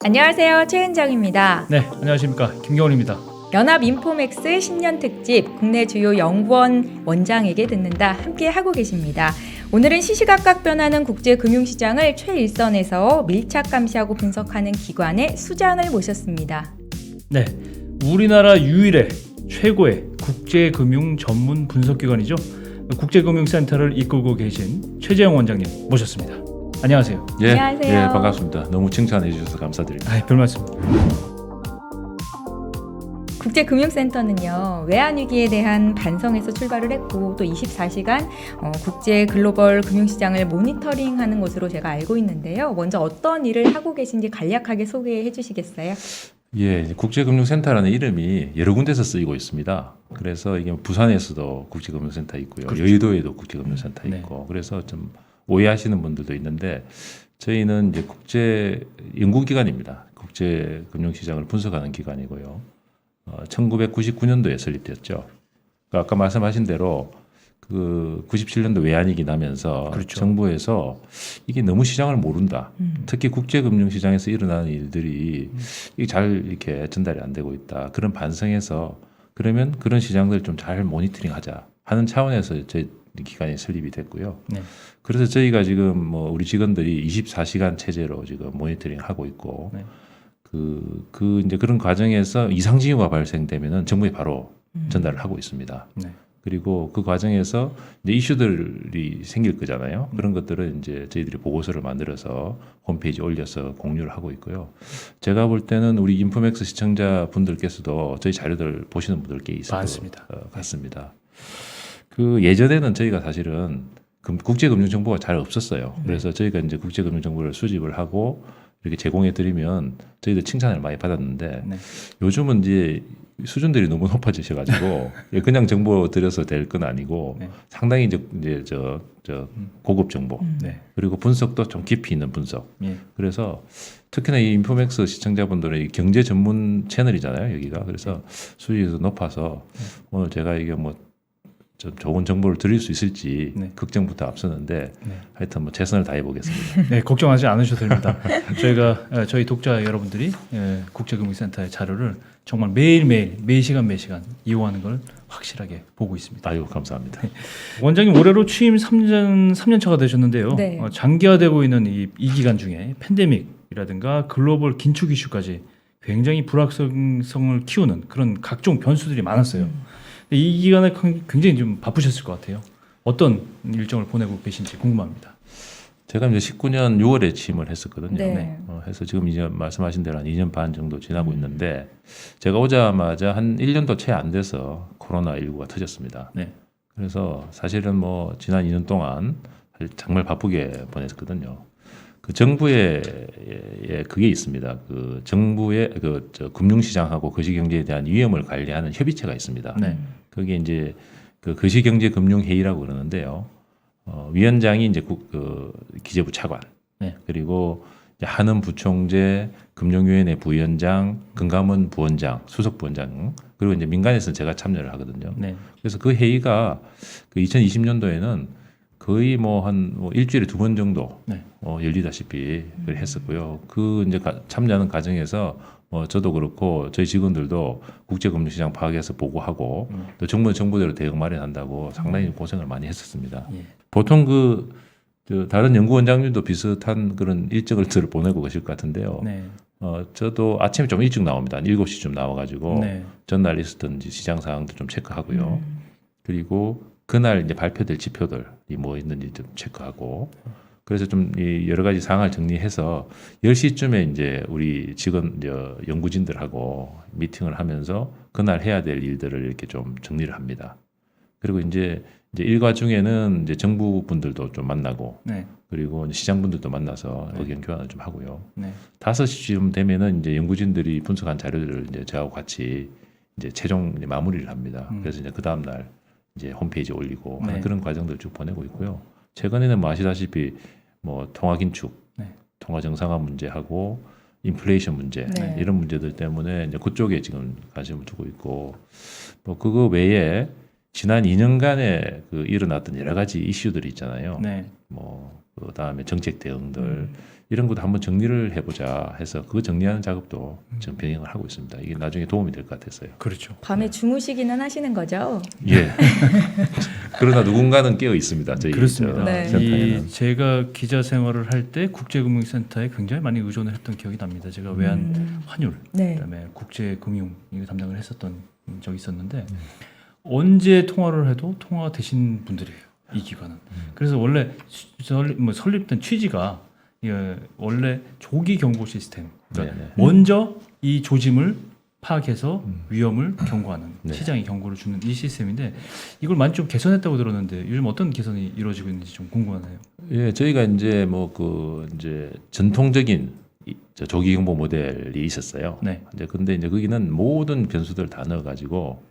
안녕하세요. 최은정입니다. 네, 안녕하십니까. 김경훈입니다. 연합인포맥스 10년 특집 국내 주요 연구원 원장에게 듣는다 함께 하고 계십니다. 오늘은 시시각각 변하는 국제금융시장을 최일선에서 밀착 감시하고 분석하는 기관의 수장을 모셨습니다. 네, 우리나라 유일의 최고의 국제금융 전문 분석기관이죠. 국제금융센터를 이끌고 계신 최재형 원장님 모셨습니다. 안녕하세요. 예, 안녕하세요. 예, 반갑습니다. 너무 칭찬해 주셔서 감사드립니다. 별말씀. 국제금융센터는요, 외환위기에 대한 반성에서 출발을 했고 또 24시간 국제 글로벌 금융시장을 모니터링하는 곳으로 제가 알고 있는데요. 먼저 어떤 일을 하고 계신지 간략하게 소개해 주시겠어요? 예, 국제금융센터라는 이름이 여러 군데서 쓰이고 있습니다. 그래서 이게 부산에서도 국제금융센터 있고요, 그렇죠. 여의도에도 국제금융센터 네. 있고, 그래서 좀 오해하시는 분들도 있는데 저희는 이제 국제 연구기관입니다. 국제금융시장을 분석하는 기관이고요. 1999년도에 설립됐죠. 그러니까 아까 말씀하신 대로 그 97년도 외환위기 나면서 그렇죠. 정부에서 이게 너무 시장을 모른다. 특히 국제금융시장에서 일어나는 일들이 이게 잘 이렇게 전달이 안 되고 있다. 그런 반성에서 그러면 그런 시장들 좀 잘 모니터링하자 하는 차원에서 저희 기관이 설립이 됐고요. 네. 그래서 저희가 지금 뭐 우리 직원들이 24시간 체제로 지금 모니터링 하고 있고, 네. 이제 그런 과정에서 이상 징후가 발생되면은 정부에 바로 전달을 하고 있습니다. 네. 그리고 그 과정에서 이제 이슈들이 생길 거잖아요. 그런 것들은 이제 저희들이 보고서를 만들어서 홈페이지에 올려서 공유를 하고 있고요. 제가 볼 때는 우리 인포맥스 시청자분들께서도 저희 자료들 보시는 분들 꽤 있을 많습니다. 것 같습니다. 그 예전에는 저희가 사실은 국제금융 정보가 잘 없었어요. 그래서 저희가 이제 국제금융 정보를 수집을 하고 이렇게 제공해 드리면 저희들 칭찬을 많이 받았는데, 네. 요즘은 이제 수준들이 너무 높아지셔가지고 그냥 정보 드려서 될 건 아니고 네. 상당히 이제 저 고급 정보, 네. 그리고 분석도 좀 깊이 있는 분석. 예. 그래서 특히나 이 인포맥스 시청자분들은 이 경제 전문 채널이잖아요, 여기가. 그래서 수익이 높아서 오늘 제가 이게 뭐 좀 좋은 정보를 드릴 수 있을지 네. 걱정부터 앞서는데 네. 하여튼 뭐 최선을 다해 보겠습니다. 네, 걱정하지 않으셔도 됩니다. 저희가 저희 독자 여러분들이 국제금융센터의 자료를 정말 매일매일 매시간 이용하는 걸 확실하게 보고 있습니다. 아유, 감사합니다. 원장님 올해로 취임 3년 차가 되셨는데요. 네. 장기화되고 있는 이 기간 중에 팬데믹이라든가 글로벌 긴축 이슈까지 굉장히 불확실성을 키우는 그런 각종 변수들이 많았어요. 이 기간에 굉장히 좀 바쁘셨을 것 같아요. 어떤 일정을 보내고 계신지 궁금합니다. 제가 이제 19년 6월에 취임을 했었거든요. 네. 해서 지금 이제 말씀하신 대로 한 2년 반 정도 지나고 있는데, 제가 오자마자 한 1년도 채 안 돼서 코로나19가 터졌습니다. 네. 그래서 사실은 뭐 지난 2년 동안 정말 바쁘게 보냈거든요. 그 정부에 그게 있습니다. 그 정부의 저 금융시장하고 거시경제에 대한 위험을 관리하는 협의체가 있습니다. 네. 그게 이제 그 거시경제금융회의라고 그러는데요. 위원장이 이제 기재부 차관, 네. 그리고 이제 한은 부총재, 금융위원회 부위원장, 금감원 부원장, 수석 부원장, 그리고 이제 민간에서는 제가 참여를 하거든요. 네. 그래서 그 회의가 그 2020년도에는 거의 뭐 한 일주일에 2번 정도 네. 열리다시피 했었고요. 그 이제 참여하는 과정에서 저도 그렇고 저희 직원들도 국제금융시장 파악해서 보고하고 또 정부는 정부대로 대응 마련한다고 상당히 고생을 많이 했었습니다. 예. 보통 다른 연구원장님도 비슷한 그런 일정을 보내고 계실 것 같은데요. 네. 저도 아침에 좀 일찍 나옵니다. 한 7시쯤 나와가지고 네. 전날 있었던 시장 상황도 좀 체크하고요. 그리고 그날 이제 발표될 지표들이 뭐 있는지 좀 체크하고, 그래서 좀 여러 가지 사항을 정리해서 10시쯤에 이제 우리 직원 연구진들하고 미팅을 하면서 그날 해야 될 일들을 이렇게 좀 정리를 합니다. 그리고 이제 일과 중에는 이제 정부 분들도 좀 만나고, 네. 그리고 시장 분들도 만나서 의견 교환을 좀 하고요. 네. 5시쯤 되면은 이제 연구진들이 분석한 자료들을 이제 저하고 같이 이제 최종 이제 마무리를 합니다. 그래서 이제 그 다음 날 이제 홈페이지에 올리고 하는 네. 그런 과정들을 쭉 보내고 있고요. 최근에는 뭐 아시다시피 뭐 통화 긴축, 네. 통화 정상화 문제하고 인플레이션 문제, 네. 이런 문제들 때문에 이제 그쪽에 지금 관심을 두고 있고, 뭐 그거 외에 지난 2년간에 일어났던 여러 가지 이슈들이 있잖아요. 네. 뭐 그다음에 정책 대응들 이런 것도 한번 정리를 해보자 해서 그거 정리하는 작업도 지금 병행을 하고 있습니다. 이게 나중에 도움이 될 것 같았어요. 그렇죠. 밤에 주무시기는 하시는 거죠? 예. 그러나 누군가는 깨어 있습니다. 저희 그렇습니다. 네. 센터에는. 제가 기자 생활을 할 때 국제금융센터에 굉장히 많이 의존을 했던 기억이 납니다. 제가 외환 환율, 네. 그다음에 국제금융 이거 담당을 했었던 적이 있었는데 언제 통화를 해도 통화가 되신 분들이에요. 이 기관은. 그래서 원래 설립된 취지가 원래 조기 경보 시스템. 그러니까 네네. 먼저 이 조짐을 파악해서 위험을 경고하는 네. 시장에 경고를 주는 이 시스템인데 이걸 많이 좀 개선했다고 들었는데 요즘 어떤 개선이 이루어지고 있는지 좀 궁금하네요. 예, 저희가 이제 이제 전통적인 저 조기 경보 모델이 있었어요. 네. 이제 근데 이제 거기는 모든 변수들 다 넣어가지고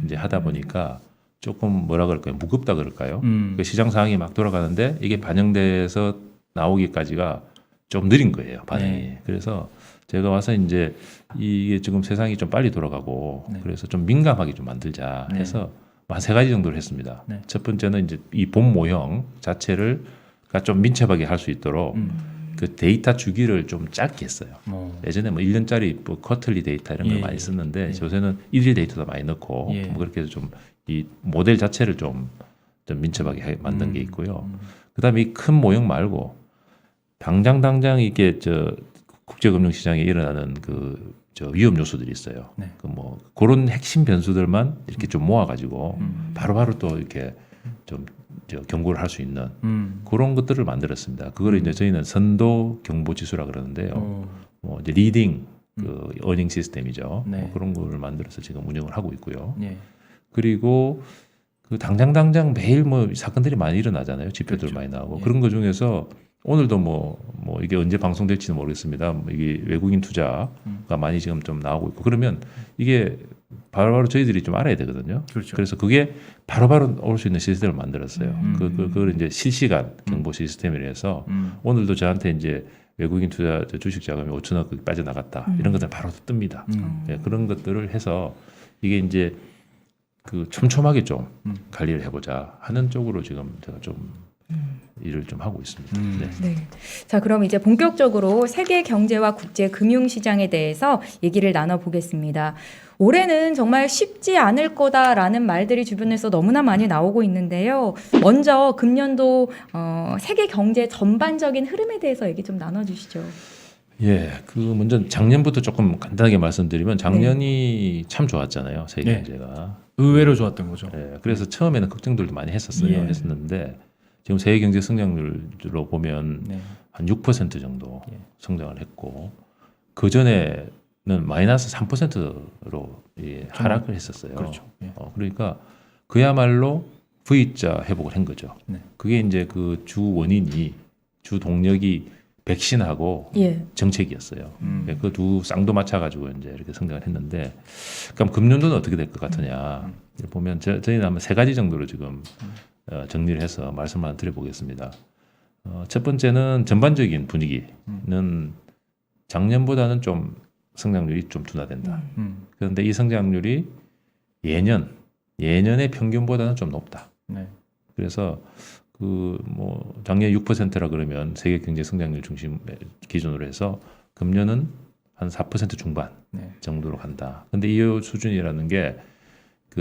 이제 하다 보니까 조금 뭐라 그럴까요? 무겁다 그럴까요? 그 시장 상황이 막 돌아가는데 이게 반영돼서 나오기까지가 좀 느린 거예요, 반응이. 네. 그래서 제가 와서 이제 이게 지금 세상이 좀 빨리 돌아가고 네. 그래서 좀 민감하게 좀 만들자 네. 해서 한 3가지 정도를 했습니다. 네. 첫 번째는 이제 이 본 모형 자체를 좀 민첩하게 할 수 있도록 그 데이터 주기를 좀 짧게 했어요. 예전에 뭐 1년짜리 뭐 쿼터리 데이터 이런 걸 예, 많이 썼는데 예. 요새는 일일 데이터도 많이 넣고 예. 뭐 그렇게 해서 좀 이 모델 자체를 좀 민첩하게 만든 게 있고요. 그다음에 이 큰 모형 말고 당장 이게 국제금융시장에 일어나는 위험 요소들이 있어요. 네. 그런 핵심 변수들만 이렇게 좀 모아가지고 바로바로 또 이렇게 좀 경고를 할 수 있는 그런 것들을 만들었습니다. 그거를 이제 저희는 선도 경보 지수라 그러는데요. 이제 리딩 어닝 시스템이죠. 네. 그런 거를 만들어서 지금 운영을 하고 있고요. 예. 그리고 당장 매일 사건들이 많이 일어나잖아요. 지표들 그렇죠. 많이 나오고 예. 그런 것 중에서 오늘도 이게 언제 방송될지는 모르겠습니다. 이게 외국인 투자가 많이 지금 좀 나오고 있고 그러면 이게 바로바로 저희들이 좀 알아야 되거든요. 그렇죠. 그래서 그게 바로바로 올 수 있는 시스템을 만들었어요. 그걸 이제 실시간 경보 시스템이라서 오늘도 저한테 이제 외국인 투자 주식 자금이 5천억 빠져나갔다 이런 것들 바로 뜹니다. 예, 그런 것들을 해서 이게 이제 촘촘하게 좀 관리를 해보자 하는 쪽으로 지금 제가 좀 일을 좀 하고 있습니다. 네. 네. 자, 그럼 이제 본격적으로 세계 경제와 국제 금융 시장에 대해서 얘기를 나눠 보겠습니다. 올해는 정말 쉽지 않을 거다라는 말들이 주변에서 너무나 많이 나오고 있는데요. 먼저 금년도 세계 경제 전반적인 흐름에 대해서 얘기 좀 나눠 주시죠. 예, 먼저 작년부터 조금 간단하게 말씀드리면 작년이 참 좋았잖아요. 세계 네. 경제가. 의외로 좋았던 거죠. 예, 그래서 처음에는 걱정들도 많이 했었는데 지금 세계 경제 성장률로 보면 네. 한 6% 정도 예. 성장을 했고 그 전에는 마이너스 3%로 하락을 했었어요. 그렇죠. 예. 그러니까 그야말로 V자 회복을 한 거죠. 네. 그게 이제 주 원인이 주 동력이 백신하고 예. 정책이었어요. 그 두 쌍도 맞춰가지고 이제 이렇게 성장을 했는데, 그럼 금년도는 어떻게 될 것 같으냐? 보면 저희는 아마 3가지 정도로 지금 정리를 해서 말씀을 한번 드려보겠습니다. 첫 번째는 전반적인 분위기는 작년보다는 좀 성장률이 좀 둔화된다. 그런데 이 성장률이 예년의 평균보다는 좀 높다. 네. 그래서 작년 6%라 그러면 세계 경제 성장률 중심 기준으로 해서 금년은 한 4% 중반 네. 정도로 간다. 근데 이 수준이라는 게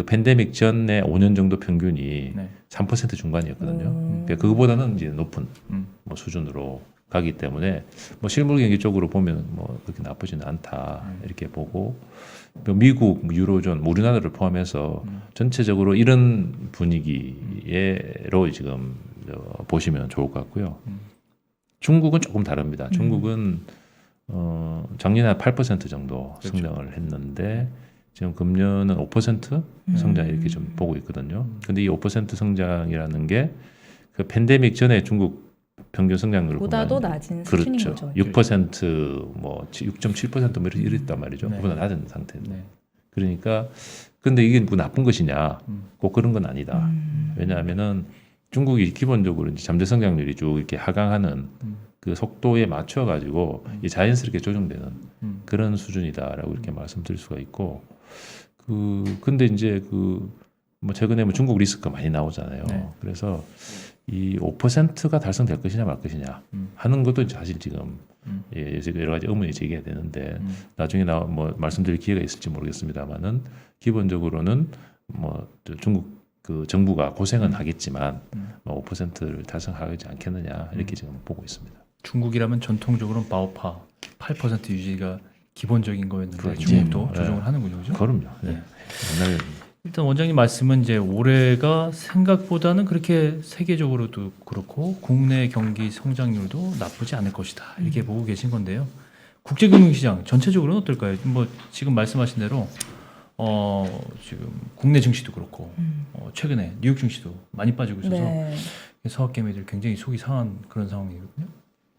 팬데믹 전에 5년 정도 평균이 네. 3% 중반이었거든요. 그러니까 그거보다는 이제 높은 수준으로 가기 때문에 실물 경제 쪽으로 보면 그렇게 나쁘지는 않다 이렇게 보고, 미국, 유로존, 우리나라를 포함해서 전체적으로 이런 분위기로 지금 보시면 좋을 것 같고요. 중국은 조금 다릅니다. 중국은 작년에 한 8% 정도 그렇죠. 성장을 했는데 지금 금년은 5% 성장 이렇게 좀 보고 있거든요. 근데 이 5% 성장이라는 게 팬데믹 전에 중국 평균 성장률을 보다도 보면 낮은 수준인 그렇죠. 거죠. 6% 6.7% 이랬단 말이죠. 네. 그보다 낮은 상태인데. 네. 그러니까 근데 이게 나쁜 것이냐? 꼭 그런 건 아니다. 왜냐하면은 중국이 기본적으로 이제 잠재 성장률이 쭉 이렇게 하강하는 그 속도에 맞춰 가지고 자연스럽게 조정되는 그런 수준이다라고 이렇게 말씀드릴 수가 있고, 근데 이제 최근에 중국 리스크가 많이 나오잖아요. 네. 그래서 이 5%가 달성될 것이냐 말 것이냐 하는 것도 사실 지금 여러 가지 의문이 제기가 되는데 나중에 뭐 말씀드릴 기회가 있을지 모르겠습니다만은 기본적으로는 뭐 중국 그 정부가 고생은 하겠지만 뭐 5%를 달성하지 않겠느냐 이렇게 지금 보고 있습니다. 중국이라면 전통적으로 바오파 8% 유지가 기본적인 거였는데 그렇죠. 중국도 네. 조정을 하는군요, 그죠? 그럼요. 네. 네. 옛날 일단 원장님 말씀은 이제 올해가 생각보다는 그렇게 세계적으로도 그렇고 국내 경기 성장률도 나쁘지 않을 것이다 이렇게 보고 계신 건데요. 국제금융시장 전체적으로는 어떨까요? 뭐 지금 말씀하신 대로 지금 국내 증시도 그렇고 최근에 뉴욕 증시도 많이 빠지고 있어서 네. 사업개미들 굉장히 속이 상한 그런 상황이거든요.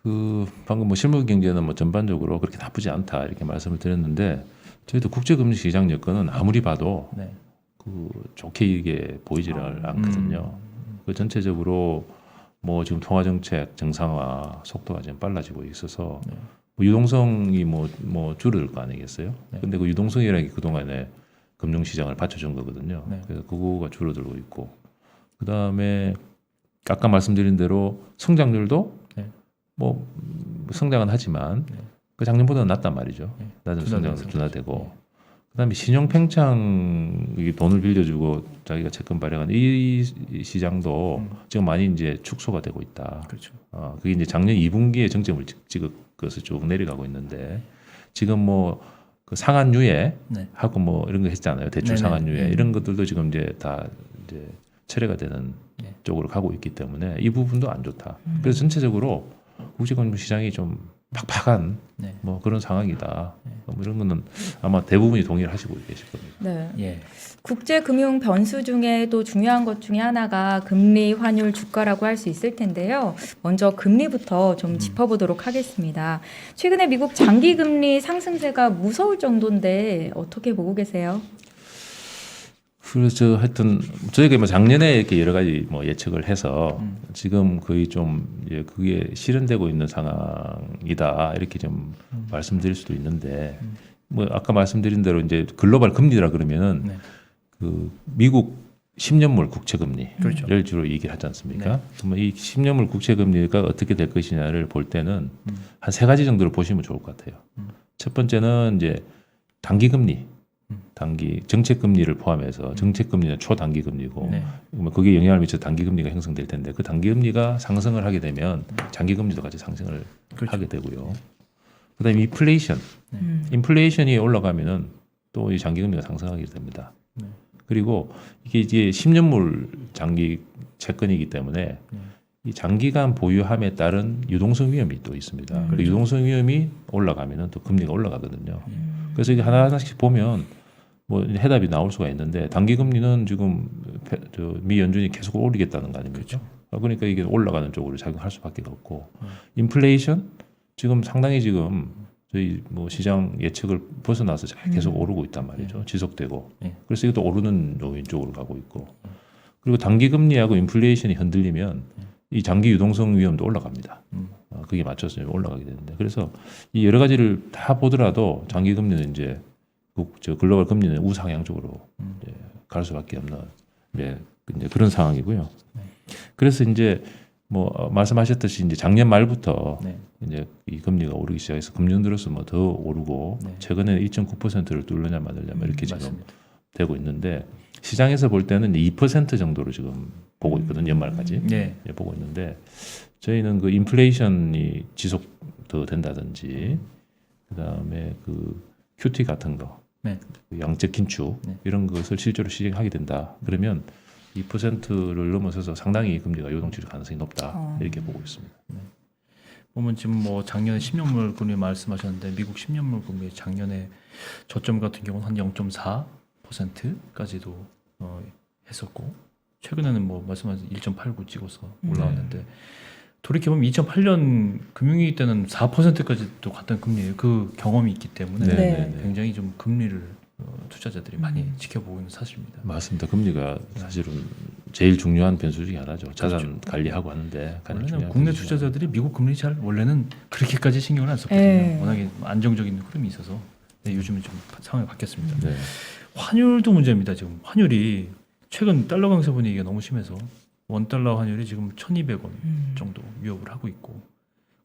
그 방금 뭐 실물 경제는 뭐 전반적으로 그렇게 나쁘지 않다 이렇게 말씀을 드렸는데 저희도 국제금융시장 여건은 아무리 봐도 네. 그 좋게 이게 보이지를 않거든요. 그 전체적으로 뭐 지금 통화 정책 정상화 속도가 지금 빨라지고 있어서 네. 뭐 유동성이 뭐 줄어들 거 아니겠어요? 네. 근데 그 유동성이라는 게 그동안에 금융시장을 받쳐준 거거든요. 네. 그래서 그거가 줄어들고 있고 그 다음에 아까 말씀드린 대로 성장률도 네. 뭐 성장은 하지만 네. 그 작년보다는 낮단 말이죠. 네. 낮은 둔화된 성장으로 둔화되고 상태죠. 그다음에 신용 팽창 이 돈을 빌려주고 자기가 채권 발행하는 이 시장도 지금 많이 이제 축소가 되고 있다. 그렇죠. 그게 이제 작년 2분기에 정점을 찍어서 쭉 내려가고 있는데 지금 뭐 그 상한유예 네. 하고 뭐 이런 거 했잖아요. 대출 네네. 상한유예 네. 이런 것들도 지금 이제 다 이제 철회가 되는 네. 쪽으로 쪽으로 가고 있기 때문에 이 부분도 안 좋다. 그래서 전체적으로 국제금융 시장이 좀 팍팍한 네. 뭐 그런 상황이다. 네. 뭐 이런 거는 아마 대부분이 동의를 하시고 계실 겁니다. 네. 예. 국제 금융 변수 중에 또 중요한 것 중에 하나가 금리, 환율, 주가라고 할 수 있을 텐데요. 먼저 금리부터 좀 짚어보도록 하겠습니다. 최근에 미국 장기 금리 상승세가 무서울 정도인데 어떻게 보고 계세요? 그래서 하여튼 저희가 뭐 작년에 이렇게 여러 가지 뭐 예측을 해서 지금 거의 좀 이제 그게 실현되고 있는 상황이다 이렇게 좀 말씀드릴 수도 있는데 뭐 아까 말씀드린 대로 이제 글로벌 금리라 그러면은 네. 그 미국 10년물 국채금리를 그렇죠. 주로 얘기를 하지 않습니까? 네. 그러면 이 10년물 국채금리가 어떻게 될 것이냐를 볼 때는 한 세 가지 정도를 보시면 좋을 것 같아요. 첫 번째는 이제 단기금리, 단기 정책금리를 포함해서 정책금리는 초단기금리고 네. 그러면 거기에 영향을 미쳐 단기금리가 형성될 텐데 그 단기금리가 상승을 하게 되면 장기금리도 같이 상승을 그렇죠. 하게 되고요. 그다음에 인플레이션, 인플레이션이 올라가면은 또 이 장기금리가 상승하게 됩니다. 네. 그리고 이게 이제 10년물 장기 채권이기 때문에 이 장기간 보유함에 따른 유동성 위험이 또 있습니다. 그리고 유동성 위험이 올라가면은 또 금리가 올라가거든요. 그래서 이게 하나하나씩 보면 뭐 해답이 나올 수가 있는데 단기 금리는 지금 미 연준이 계속 올리겠다는 거 아닙니까? 그러니까 이게 올라가는 쪽으로 작용할 수밖에 없고 인플레이션 지금 상당히 지금 저희 뭐 시장 예측을 벗어나서 계속 오르고 있단 말이죠. 지속되고 그래서 이것도 오르는 요인 쪽으로 가고 있고 그리고 단기 금리하고 인플레이션이 흔들리면 이 장기 유동성 위험도 올라갑니다. 그게 맞춰서 올라가게 되는데 그래서 이 여러 가지를 다 보더라도 장기 금리는 이제 글로벌 금리는 우상향 쪽으로 이제 갈 수밖에 없는 이제 그런 상황이고요. 그래서 이제 뭐 말씀하셨듯이 이제 작년 말부터 이제 이 금리가 오르기 시작해서 금년 들어서 뭐 더 오르고 최근에 2.9%를 뚫느냐 마느냐 이렇게 지금 맞습니다. 되고 있는데 시장에서 볼 때는 2% 정도로 지금 보고 있거든요. 연말까지 네. 보고 있는데 저희는 그 인플레이션이 지속 더 된다든지 그다음에 그 QT 같은 거 그 양적 긴축 이런 것을 실제로 시행하게 된다. 그러면 2%를 넘어서서 상당히 금리가 요동칠 가능성이 높다. 이렇게 보고 있습니다. 보면 지금 뭐 작년에 10년물 금리 말씀하셨는데 미국 10년물 금리 작년에 저점 같은 경우는 한 0.4%까지도 했었고 최근에는 뭐 말씀하신 1.89 찍어서 올라왔는데 돌이켜보면 2008년 금융위기 때는 4%까지도 갔던 금리예요. 그 경험이 있기 때문에 네. 굉장히 좀 금리를 투자자들이 많이 지켜보고 있는 사실입니다. 맞습니다. 금리가 사실은 제일 중요한 변수 중에 하나죠. 자산 관리하고 하는데 가장 원래는 중요한 국내 변수 중에 투자자들이 미국 금리 잘 원래는 그렇게까지 신경을 안 썼거든요. 네. 워낙에 안정적인 흐름이 있어서 요즘은 좀 상황이 바뀌었습니다. 네. 환율도 문제입니다. 지금 환율이 최근 달러 강세 분위기가 너무 심해서 원달러 환율이 지금 1,200원 정도 위협을 하고 있고,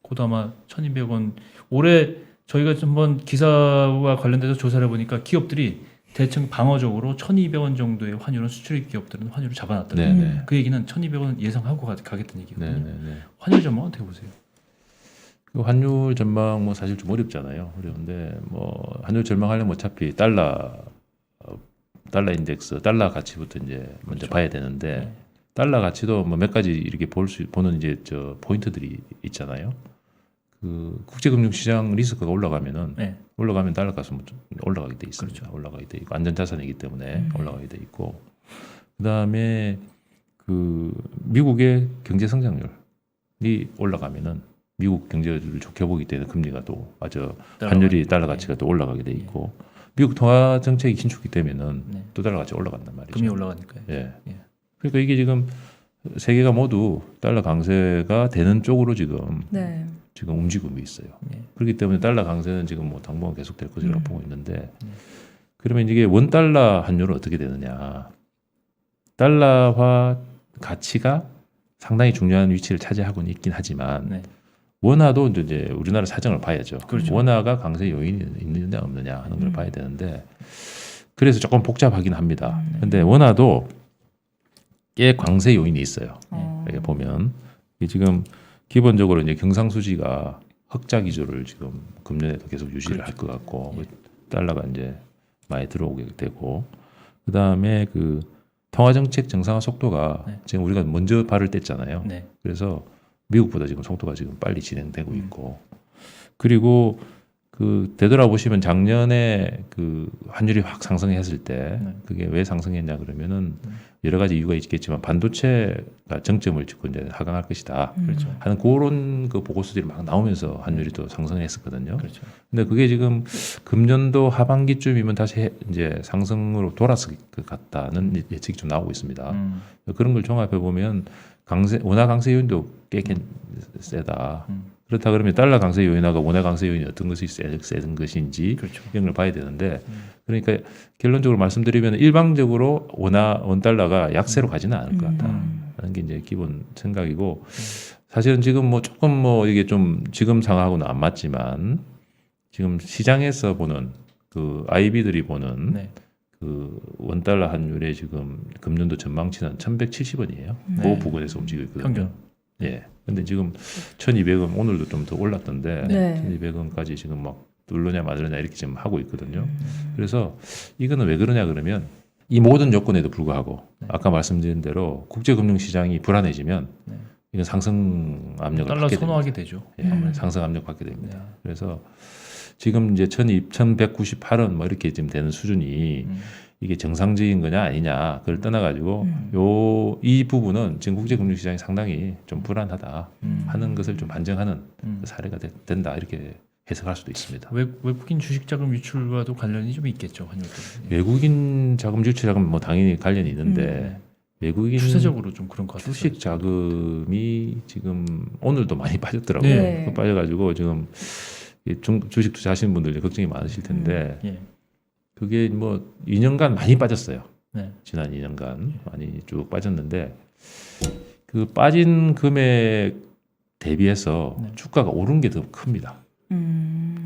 곧 아마 1,200원 올해 저희가 한번 기사와 관련돼서 조사를 해보니까 기업들이 대충 방어적으로 1,200원 정도의 환율은 수출입 기업들은 환율을 잡아놨더라고요. 네네. 그 얘기는 1,200원 예상하고 가겠다는 얘기거든요. 네네네. 환율 전망 어떻게 보세요? 그 환율 전망 뭐 사실 좀 어렵잖아요. 어려운데 뭐 환율 전망하려면 어차피 달러 인덱스, 달러 가치부터 이제 먼저 그렇죠. 봐야 되는데 네. 달러 가치도 뭐 몇 가지 이렇게 보는 이제 저 포인트들이 있잖아요. 그 국제금융시장 리스크가 올라가면 네. 달러 값은 좀 올라가게 돼 있습니다. 그렇죠. 올라가게 돼 있고 안전자산이기 때문에 올라가게 돼 있고, 그다음에 그 미국의 경제 성장률이 올라가면은 미국 경제를 좋게 보기 때문에 금리가 또 환율이 달러 가치가 또 올라가게 돼 있고, 미국 통화 정책이 긴축이 되면은 네. 또 달러 가치가 올라간단 말이죠. 금리 올라가니까요. 예. 예. 그러니까 이게 지금 세계가 모두 달러 강세가 되는 쪽으로 지금 네. 움직이고 있어요. 예. 그렇기 때문에 달러 강세는 지금 뭐 당분간 계속 될 것이라고 보고 있는데, 그러면 이게 원 달러 환율은 어떻게 되느냐? 달러화 가치가 상당히 중요한 위치를 차지하고는 있긴 하지만 네. 원화도 이제 우리나라 사정을 봐야죠. 그렇죠. 원화가 강세 요인이 있느냐 없느냐 하는 걸 봐야 되는데, 그래서 조금 복잡하긴 합니다. 근데 원화도 꽤 강세 요인이 있어요. 이렇게 보면 이게 지금 기본적으로 이제 경상수지가 흑자 기조를 지금 금년에도 계속 유지를 할 것 같고, 달러가 이제 많이 들어오게 되고, 그 다음에 그 통화정책 정상화 속도가 지금 우리가 먼저 발을 뗐잖아요. 네. 그래서 미국보다 지금 속도가 지금 빨리 진행되고 있고, 그리고 그 되돌아보시면 작년에 그 환율이 확 상승했을 때 그게 왜 상승했냐 그러면은 여러 가지 이유가 있겠지만 반도체가 정점을 찍고 이제 하강할 것이다 그렇죠. 하는 그런 그 보고서들이 막 나오면서 환율이 또 상승했었거든요. 그렇죠. 근데 그게 지금 금년도 하반기쯤이면 다시 이제 상승으로 돌아설 것 같다는 예측이 좀 나오고 있습니다. 그런 걸 종합해 보면 원화 강세 요인도 꽤 세다. 그렇다 그러면 달러 강세 요인하고 원화 강세 요인이 어떤 것이 세든 것인지 그렇죠. 이런 걸 봐야 되는데, 그러니까 결론적으로 말씀드리면 일방적으로 원 달러가 약세로 가지는 않을 것 같다는 게 이제 기본 생각이고, 사실은 지금 뭐 조금 뭐 이게 좀 지금 상황하고는 안 맞지만 지금 시장에서 보는 그 IB들이 보는 네. 그 원달러 환율의 지금 금년도 전망치는 1,170원이에요. 그 부근에서 움직이고 있거든요. 평균. 예. 근데 지금 1,200원 오늘도 좀 더 올랐던데 네. 1,200원까지 지금 막 뚫느냐 마느냐 이렇게 지금 하고 있거든요. 그래서 이거는 왜 그러냐 그러면 이 모든 요건에도 불구하고 아까 말씀드린 대로 국제금융시장이 불안해지면 이건 상승 압력을 달러 받게 선호하게 됩니다. 되죠. 예, 아무래도 상승 압력 받게 됩니다. 네. 그래서 지금 이제 1,198원 뭐 이렇게 지금 되는 수준이 이게 정상적인 거냐 아니냐 그걸 떠나가지고 이 부분은 지금 국제금융시장이 상당히 좀 불안하다 하는 것을 좀 반증하는 그 사례가 된다 이렇게 해석할 수도 있습니다. 외국인 주식자금 유출과도 관련이 좀 있겠죠, 환율도. 외국인 자금 유출자금 뭐 당연히 관련이 있는데 외국인 추세적으로 좀 그런 것 같아요. 주식 자금이 지금 오늘도 많이 빠졌더라고요. 네. 빠져가지고 지금 주식 투자하시는 분들 걱정이 많으실 텐데 예. 그게 뭐 2년간 많이 빠졌어요. 네. 지난 2년간 많이 쭉 빠졌는데 그 빠진 금액 대비해서 주가가 오른 게 더 큽니다.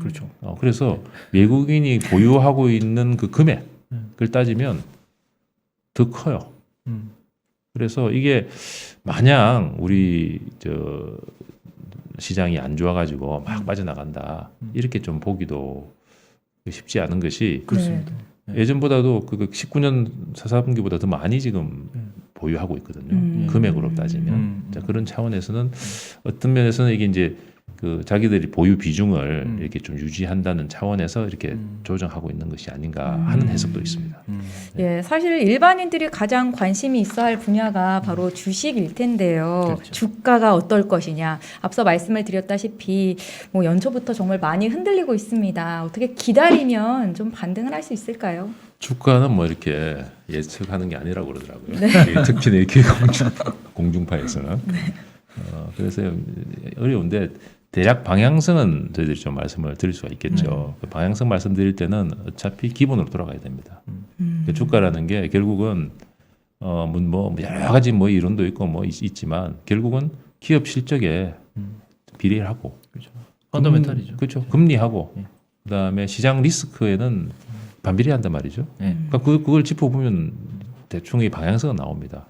그렇죠. 그래서 외국인이 보유하고 있는 그 금액을 따지면 더 커요. 그래서 이게 마냥 우리 시장이 안 좋아가지고 막 빠져나간다 이렇게 좀 보기도 쉽지 않은 것이 그렇습니다. 예전보다도 그 19년 4분기보다 더 많이 지금 보유하고 있거든요. 금액으로 따지면 자, 그런 차원에서는 어떤 면에서는 이게 이제 그 자기들이 보유 비중을 이렇게 좀 유지한다는 차원에서 이렇게 조정하고 있는 것이 아닌가 하는 해석도 있습니다. 예, 사실 일반인들이 가장 관심이 있어 할 분야가 바로 주식일 텐데요. 그렇죠. 주가가 어떨 것이냐. 앞서 말씀을 드렸다시피 뭐 연초부터 정말 많이 흔들리고 있습니다. 어떻게 기다리면 좀 반등을 할 수 있을까요? 주가는 뭐 이렇게 예측하는 게 아니라고 그러더라고요. 특히나 이렇게 공중파에서는. 그래서 어려운데 대략 방향성은 저희들이 좀 말씀을 드릴 수가 있겠죠. 그 방향성 말씀드릴 때는 어차피 기본으로 돌아가야 됩니다. 그 주가라는 게 결국은 뭐 여러 가지 뭐 이론도 있고 뭐 있지만 결국은 기업 실적에 비례하고 그렇죠. 펀더멘탈이죠. 그렇죠. 금리하고 예. 그다음에 시장 리스크에는 반비례한단 말이죠. 네. 그러니까 그걸 짚어보면 대충 이 방향성은 나옵니다.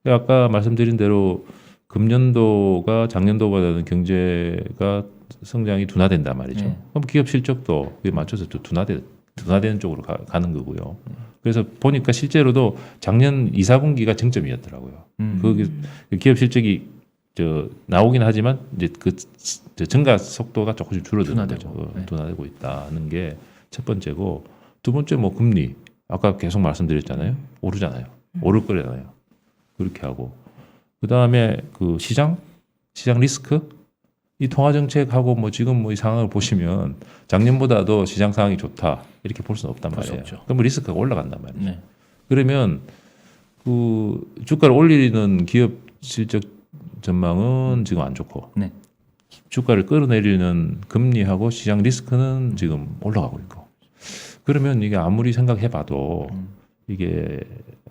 아까 말씀드린 대로 금년도가 작년도보다는 경제가 성장이 둔화된단 말이죠. 네. 그럼 기업 실적도 그에 맞춰서 또 둔화되는 쪽으로 가는 거고요. 그래서 보니까 실제로도 작년 2, 4분기가 정점이었더라고요. 그 기업 실적이 나오긴 하지만 이제 저 증가 속도가 조금씩 줄어드는 둔화되고, 거죠. 네. 둔화되고 있다는 게 첫 번째고, 두 번째 뭐 금리 아까 계속 말씀드렸잖아요. 오르잖아요. 오를 거잖아요. 그렇게 하고 그 다음에 그 시장 리스크 이 통화 정책하고 뭐 지금 뭐 이 상황을 보시면 작년보다도 시장 상황이 좋다 이렇게 볼 수는 없단 볼수 말이에요. 없죠. 그럼 리스크가 올라간단 말이에요. 네. 그러면 그 주가를 올리는 기업 실적 전망은 지금 안 좋고 네. 주가를 끌어내리는 금리하고 시장 리스크는 지금 올라가고 있고, 그러면 이게 아무리 생각해봐도 이게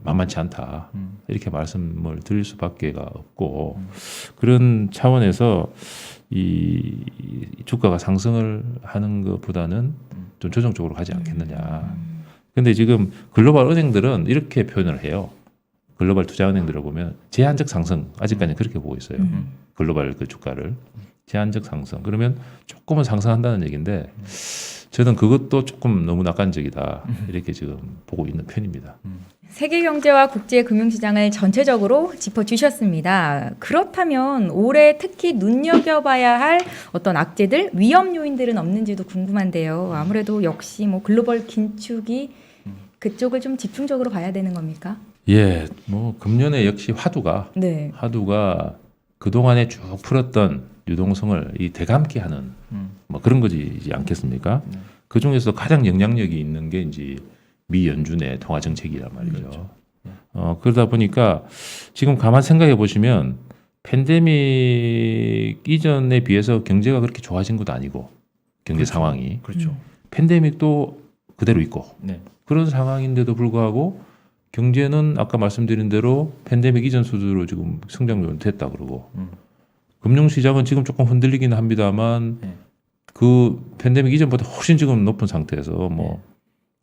만만치 않다 이렇게 말씀을 드릴 수밖에 없고, 그런 차원에서 이 주가가 상승을 하는 것보다는 좀 조정적으로 가지 않겠느냐. 근데 지금 글로벌 은행들은 이렇게 표현을 해요. 글로벌 투자은행들을 보면 제한적 상승, 아직까지는 그렇게 보고 있어요. 글로벌 그 주가를 제한적 상승. 그러면 조금은 상승한다는 얘기인데 저는 그것도 조금 너무 낙관적이다 이렇게 지금 보고 있는 편입니다. 세계 경제와 국제 금융시장을 전체적으로 짚어주셨습니다. 그렇다면 올해 특히 눈여겨봐야 할 어떤 악재들, 위험 요인들은 없는지도 궁금한데요. 아무래도 역시 뭐 글로벌 긴축이 그쪽을 좀 집중적으로 봐야 되는 겁니까? 예, 뭐 금년에 역시 화두가 네. 그동안에 쭉 풀었던 유동성을 이 대감기하는 뭐 그런 거지 않겠습니까? 그 중에서 가장 영향력이 있는 게 이제 미 연준의 통화 정책이란 말이죠. 그렇죠. 그러다 보니까 지금 가만 생각해 보시면 팬데믹 이전에 비해서 경제가 그렇게 좋아진 것도 아니고 경제 그렇죠. 상황이 그렇죠. 팬데믹도 그대로 있고 네. 그런 상황인데도 불구하고 경제는 아까 말씀드린 대로 팬데믹 이전 수준으로 지금 성장률은 됐다 그러고 금융시장은 지금 조금 흔들리긴 합니다만 네. 그 팬데믹 이전보다 훨씬 지금 높은 상태에서 뭐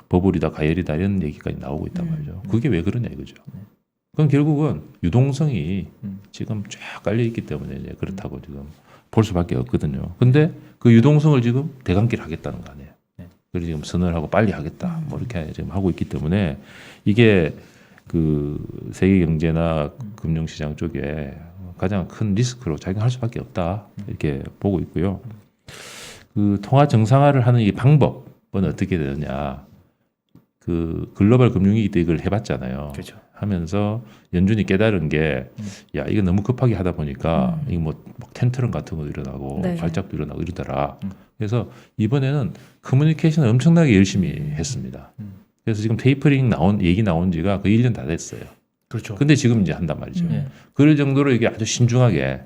버블이다 가열이다 이런 얘기까지 나오고 있단 말이죠. 그게 왜 그러냐 이거죠. 그럼 결국은 유동성이 지금 쫙 깔려 있기 때문에 이제 그렇다고 지금 볼 수밖에 없거든요. 근데 그 유동성을 지금 대감기를 하겠다는 거 아니에요. 그래서 지금 선언을 하고 빨리 하겠다 뭐 이렇게 지금 하고 있기 때문에 이게 그 세계 경제나 금융시장 쪽에 가장 큰 리스크로 작용할 수밖에 없다 이렇게 보고 있고요. 그 통화 정상화를 하는 이 방법은 어떻게 되느냐? 그 글로벌 금융위기 때 이걸 해봤잖아요. 그렇죠. 하면서 연준이 깨달은 게 야 이거 너무 급하게 하다 보니까 이거 뭐 텐트런 같은 것도 일어나고 네. 발작도 일어나고 이러더라. 그래서 이번에는 커뮤니케이션을 엄청나게 열심히 했습니다. 그래서 지금 테이퍼링 얘기 나온 지가 거의 1년 다 됐어요. 그렇죠. 근데 지금 이제 한단 말이죠. 네. 그럴 정도로 이게 아주 신중하게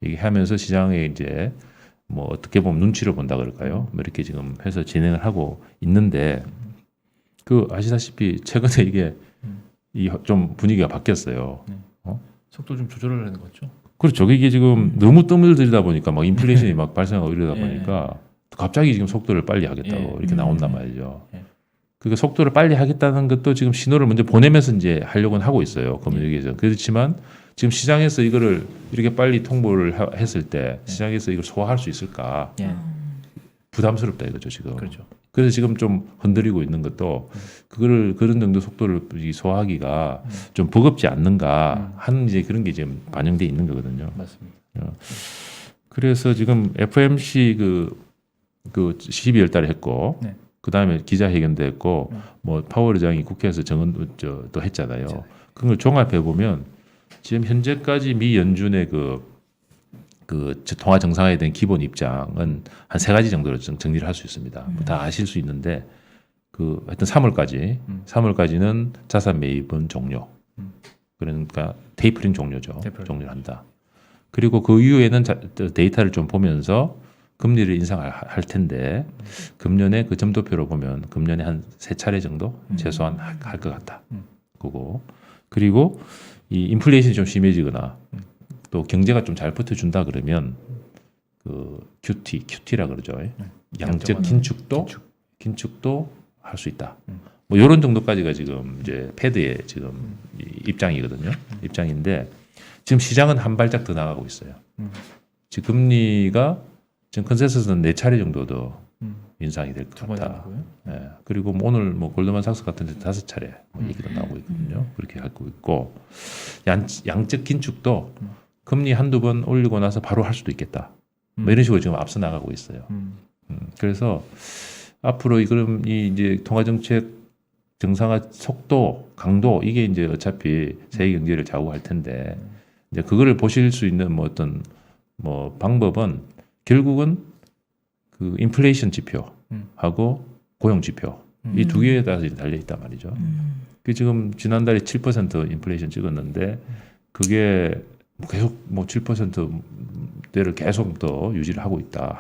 얘기하면서 시장에 이제 뭐 어떻게 보면 눈치를 본다 그럴까요? 뭐 이렇게 지금 해서 진행을 하고 있는데 그 아시다시피 최근에 이게 이 좀 분위기가 바뀌었어요. 속도 좀 조절을 하는 거죠. 그렇죠. 이게 지금 너무 떠밀들이다 보니까 막 인플레이션이 막 발생하고 이러다 보니까 갑자기 지금 속도를 빨리 하겠다고 이렇게 나온단 말이죠. 그 속도를 빨리 하겠다는 것도 지금 신호를 먼저 보내면서 이제 하려고는 하고 있어요. 금융위기에서. 그렇지만 지금 시장에서 이거를 이렇게 빨리 통보를 했을 때 시장에서 이걸 소화할 수 있을까? 부담스럽다 이거죠 지금. 그렇죠. 그래서 지금 좀 흔들리고 있는 것도 그거를 그런 정도 속도를 소화하기가 좀 버겁지 않는가 하는 이제 그런 게 지금 반영돼 있는 거거든요. 맞습니다. 그래서 지금 FMC 그 12월 달에 했고 네. 그 다음에 기자회견도 했고 뭐 파월 의장이 국회에서 또 했잖아요. 그걸 종합해 보면 지금 현재까지 미 연준의 그 통화 정상화에 대한 기본 입장은 한 세 가지 정도로 정리를 할 수 있습니다. 뭐다 아실 수 있는데 그 하여튼 3월까지는 자산 매입은 종료. 그러니까 테이퍼링 종료죠. 종료를 한다. 그리고 그 이후에는 데이터를 좀 보면서 금리를 인상할 텐데 금년에 그 점도표로 보면 금년에 한 3차례 정도 최소한 할 것 같다. 그거 그리고 이 인플레이션이 좀 심해지거나 또 경제가 좀 잘 버텨준다 그러면 그 QT라 그러죠. 양적 긴축도 할 수 있다. 뭐 이런 정도까지가 지금 이제 패드의 지금 이 입장이거든요. 입장인데 지금 시장은 한 발짝 더 나가고 있어요. 지금 금리가 지금 컨센서스는 4차례 정도 더 인상이 될 것 같다. 예. 그리고 뭐 오늘 뭐 골드만삭스 같은 데 5차례 뭐 얘기도 나오고 있거든요. 그렇게 하고 있고 양적 긴축도 금리 한두 번 올리고 나서 바로 할 수도 있겠다. 뭐 이런 식으로 지금 앞서 나가고 있어요. 그래서 앞으로 그럼 이 이제 통화정책 정상화 속도, 강도 이게 이제 어차피 세계 경제를 좌우할 텐데 이제 그거를 보실 수 있는 뭐 어떤 뭐 방법은 결국은 그 인플레이션 지표하고 고용 지표 이 두 개에 따라서 달려 있단 말이죠. 그 지금 지난달에 7% 인플레이션 찍었는데 그게 계속 뭐 7%대를 계속 더 유지를 하고 있다,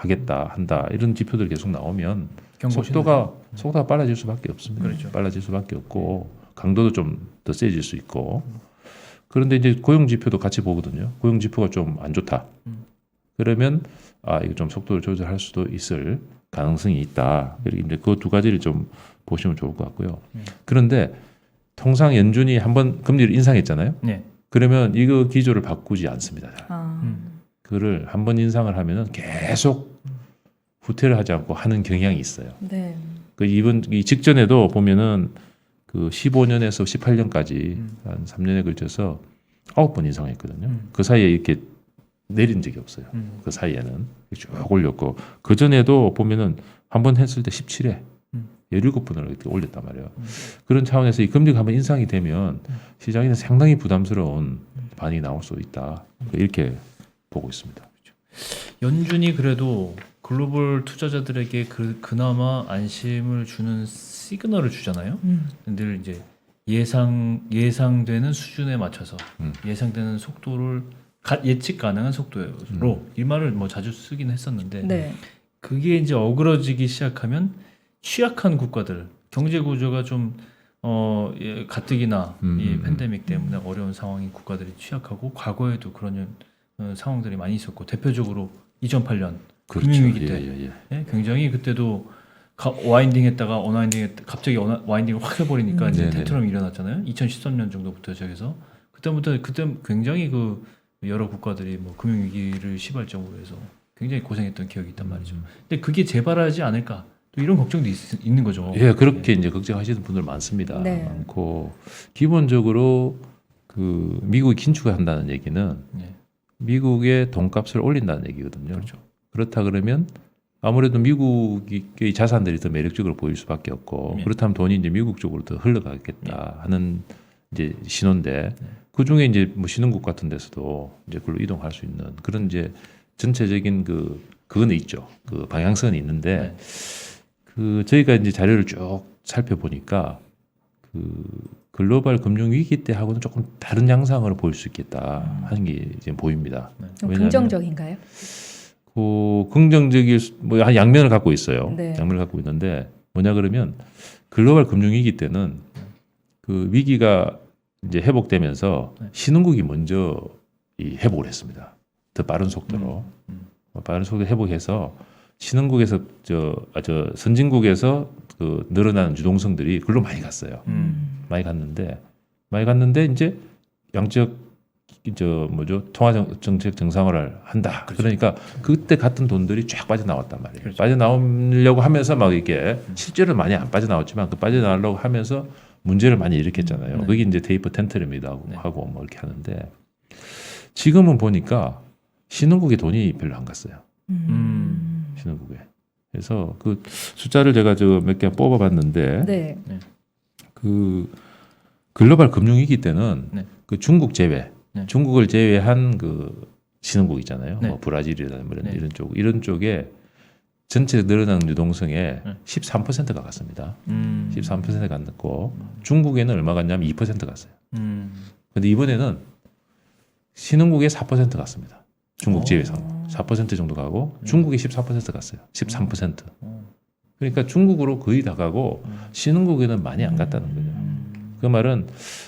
한다 이런 지표들이 계속 나오면 속도가 빨라질 수밖에 없습니다. 그렇죠. 빨라질 수밖에 없고 강도도 좀 더 세질 수 있고 그런데 이제 고용 지표도 같이 보거든요. 고용 지표가 좀 안 좋다. 그러면 이거 좀 속도를 조절할 수도 있을 가능성이 있다. 그리고 이제 그 두 가지를 좀 보시면 좋을 것 같고요. 그런데 통상 연준이 한번 금리를 인상했잖아요. 네. 그러면 이거 기조를 바꾸지 않습니다. 아. 그거를 한번 인상을 하면은 계속 후퇴를 하지 않고 하는 경향이 있어요. 네. 그 이번 이 직전에도 보면은 그 15년에서 18년까지 한 3년에 걸쳐서 9번 인상했거든요. 그 사이에 이렇게 내린 적이 없어요. 그 사이에는 쭉 올렸고 그 전에도 보면은 한 번 했을 때 17회 17번을 이렇게 올렸단 말이에요. 그런 차원에서 이 금리가 한번 인상이 되면 시장에는 상당히 부담스러운 반응이 나올 수 있다. 이렇게 보고 있습니다. 연준이 그래도 글로벌 투자자들에게 그나마 안심을 주는 시그널을 주잖아요. 늘 이제 예상되는 수준에 맞춰서 예상되는 속도를 예측 가능한 속도로 이 말을 뭐 자주 쓰긴 했었는데 네. 그게 이제 어그러지기 시작하면 취약한 국가들 경제 구조가 좀 가뜩이나 이 팬데믹 때문에 어려운 상황인 국가들이 취약하고 과거에도 그런 상황들이 많이 있었고 대표적으로 2008년 금융위기 때 굉장히 그때도 와인딩했다가 언와인딩했다 갑자기 와인딩을 확 해버리니까 이제 테트럼이 일어났잖아요. 2013년 정도부터 시작해서 그때 굉장히 그 여러 국가들이 뭐 금융위기를 시발점으로 해서 굉장히 고생했던 기억이 있단 말이죠. 근데 그게 재발하지 않을까 또 이런 걱정도 있는 거죠. 예, 그렇게 이제 걱정하시는 분들 많습니다. 네. 많고 기본적으로 그 미국이 긴축을 한다는 얘기는 미국의 돈값을 올린다는 얘기거든요. 그렇죠. 그렇다 그러면 아무래도 미국의 자산들이 더 매력적으로 보일 수밖에 없고 그렇다면 돈이 이제 미국 쪽으로 더 흘러가겠다 하는 이제 신호인데 그 중에 이제 뭐 신흥국 같은 데서도 이제 그걸로 이동할 수 있는 그런 이제 전체적인 그건 있죠. 그 방향성은 있는데 그 저희가 이제 자료를 쭉 살펴보니까 그 글로벌 금융 위기 때 하고는 조금 다른 양상으로 보일 수 있겠다 하는 게 이제 보입니다. 좀 긍정적인가요? 그 긍정적일 뭐 한 양면을 갖고 있어요. 네. 양면을 갖고 있는데 뭐냐 그러면 글로벌 금융 위기 때는 그 위기가 이제 회복되면서 신흥국이 먼저 이 회복을 했습니다. 더 빠른 속도로 빠른 속도로 회복해서 신흥국에서 선진국에서 그 늘어나는 유동성들이 글로 많이 갔어요. 많이 갔는데 이제 양적 통화 정책 정상화를 한다. 그렇죠. 그러니까 그때 갔던 돈들이 쫙 빠져나왔단 말이에요. 그렇죠. 빠져나오려고 하면서 막 이게 실제로 많이 안 빠져나왔지만 그 빠져나오려고 하면서 문제를 많이 일으켰잖아요. 그게 이제 테이퍼 텐트럼이라고 하고 뭐 이렇게 하는데 지금은 보니까 신흥국에 돈이 별로 안 갔어요. 신흥국에. 그래서 그 숫자를 제가 몇 개 뽑아봤는데 네. 그 글로벌 금융위기 때는 그 중국 제외, 중국을 제외한 그 신흥국 있잖아요. 뭐 브라질이나 이런 쪽에 전체 늘어나는 유동성의 13%가 갔습니다. 13%가 갔고 중국에는 얼마 갔냐면 2% 갔어요. 근데 이번에는 신흥국에 4% 갔습니다. 중국 제외에서 4% 정도 가고 중국에 14% 갔어요. 13%. 그러니까 중국으로 거의 다 가고 신흥국에는 많이 안 갔다는 거죠. 그 말은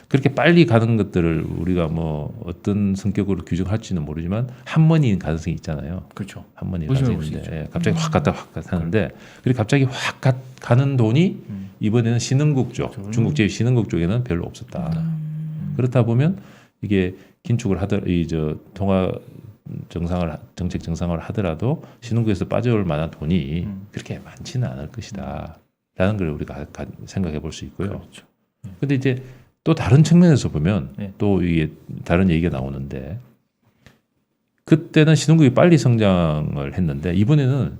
그렇게 빨리 가는 것들을 우리가 뭐 어떤 성격으로 규정할지는 모르지만 한 번인 가능성이 있잖아요. 그렇죠. 한 번인 의심해 가능성이 볼수 있는데 있죠. 예, 갑자기 확 갔다 확 갔다 하는데 그리고 갑자기 확 가는 돈이 이번에는 신흥국 쪽, 중국 제휴 신흥국 쪽에는 별로 없었다. 그렇다 보면 이게 긴축을 하더 통화 정책 정상화를 하더라도 신흥국에서 빠져올 만한 돈이 그렇게 많지는 않을 것이다. 라는 걸 우리가 생각해 볼 수 있고요. 그렇죠. 근데 이제 또 다른 측면에서 보면 네. 또 이게 다른 얘기가 나오는데 그때는 신흥국이 빨리 성장을 했는데 이번에는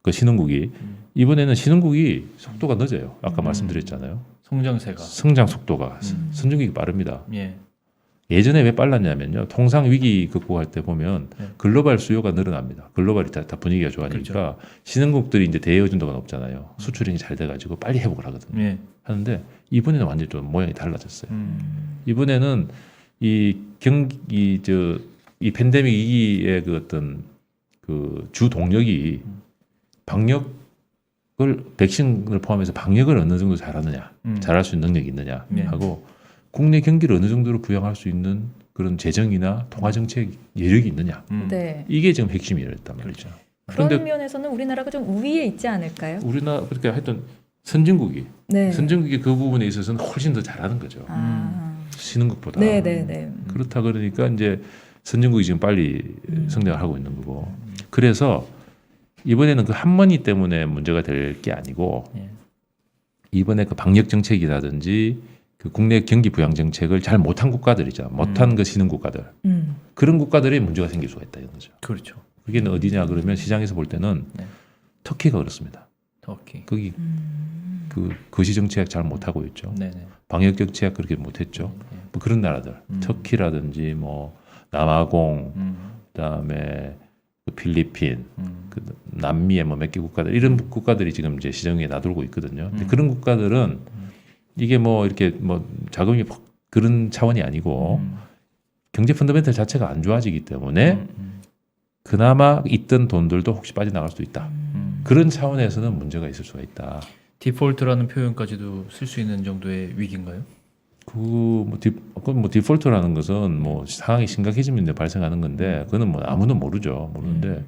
그 신흥국이 이번에는 신흥국이 속도가 늦어요. 아까 말씀드렸잖아요. 성장세가. 성장 속도가 선진국이 빠릅니다. 예. 예전에 왜 빨랐냐면요. 통상 위기 극복할 때 보면 네. 글로벌 수요가 늘어납니다. 글로벌이 다 분위기가 좋아지니까 그렇죠. 신흥국들이 이제 대여 의존도가 높잖아요. 수출이 잘 돼가지고 빨리 회복을 하거든요. 예. 하는데 이번에는 완전히 좀 모양이 달라졌어요. 이번에는 이 팬데믹 위기의 그 어떤 그 주 동력이 방역을 백신을 포함해서 방역을 어느 정도 잘하느냐, 잘할 수 있는 능력이 있느냐 네. 하고 국내 경기를 어느 정도로 부양할 수 있는 그런 재정이나 통화 정책 여력이 있느냐 네. 이게 지금 핵심이었단 말이죠. 그런 그런데 면에서는 우리나라가 좀 우위에 있지 않을까요? 우리나라 그렇게 하여튼 선진국이 네. 선진국이 그 부분에 있어서는 훨씬 더 잘하는 거죠. 아. 신흥국보다. 네, 네, 네. 그렇다 그러니까 이제 선진국이 지금 빨리 성장을 하고 있는 거고. 그래서 이번에는 그 한머니 때문에 문제가 될 게 아니고 예. 이번에 그 방역 정책이라든지 그 국내 경기 부양 정책을 잘 못한 국가들이죠. 못한 그 신흥 국가들. 그런 국가들이 문제가 생길 수가 있다 이런 거죠. 그렇죠. 그게 어디냐 그러면 시장에서 볼 때는 네. 터키가 그렇습니다. 터키. 거기 그 거시 정책 잘 못하고 있죠. 네네. 방역 정책 그렇게 못했죠. 뭐 그런 나라들, 터키라든지 뭐 남아공, 그다음에 그 필리핀, 그 남미의 뭐 몇 개 국가들 이런 국가들이 지금 이제 시장에 나돌고 있거든요. 근데 그런 국가들은 이게 뭐 이렇게 뭐 자금이 그런 차원이 아니고 경제 펀더멘털 자체가 안 좋아지기 때문에 그나마 있던 돈들도 혹시 빠져나갈 수도 있다. 그런 차원에서는 문제가 있을 수가 있다. 디폴트라는 표현까지도 쓸 수 있는 정도의 위기인가요? 뭐 디폴트라는 것은 뭐 상황이 심각해지면 이제 발생하는 건데 그거는 뭐 아무도 모르는데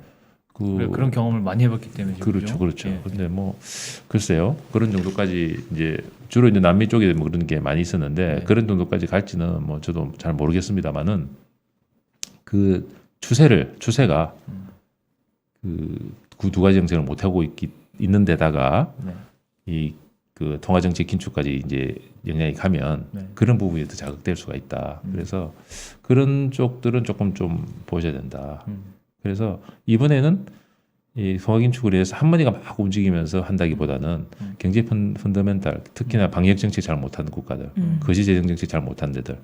그런 경험을 많이 해봤기 때문에 그렇죠. 예. 근데 뭐 글쎄요 그런 정도까지 이제 주로 이제 남미 쪽에 뭐 그런 게 많이 있었는데 네. 그런 정도까지 갈지는 뭐 저도 잘 모르겠습니다만은 그 추세가 그 두 가지 정책을 못 하고 있는 데다가 네. 그 통화 정책 긴축까지 이제 영향이 가면 네. 그런 부분이 더 자극될 수가 있다. 그래서 그런 쪽들은 조금 좀 보셔야 된다. 그래서 이번에는 이 통화 긴축을 위해서 한머니가 막 움직이면서 한다기보다는 경제 펀더멘탈, 특히나 방역 정책 잘 못하는 국가들, 거시 재정 정책 잘 못하는 데들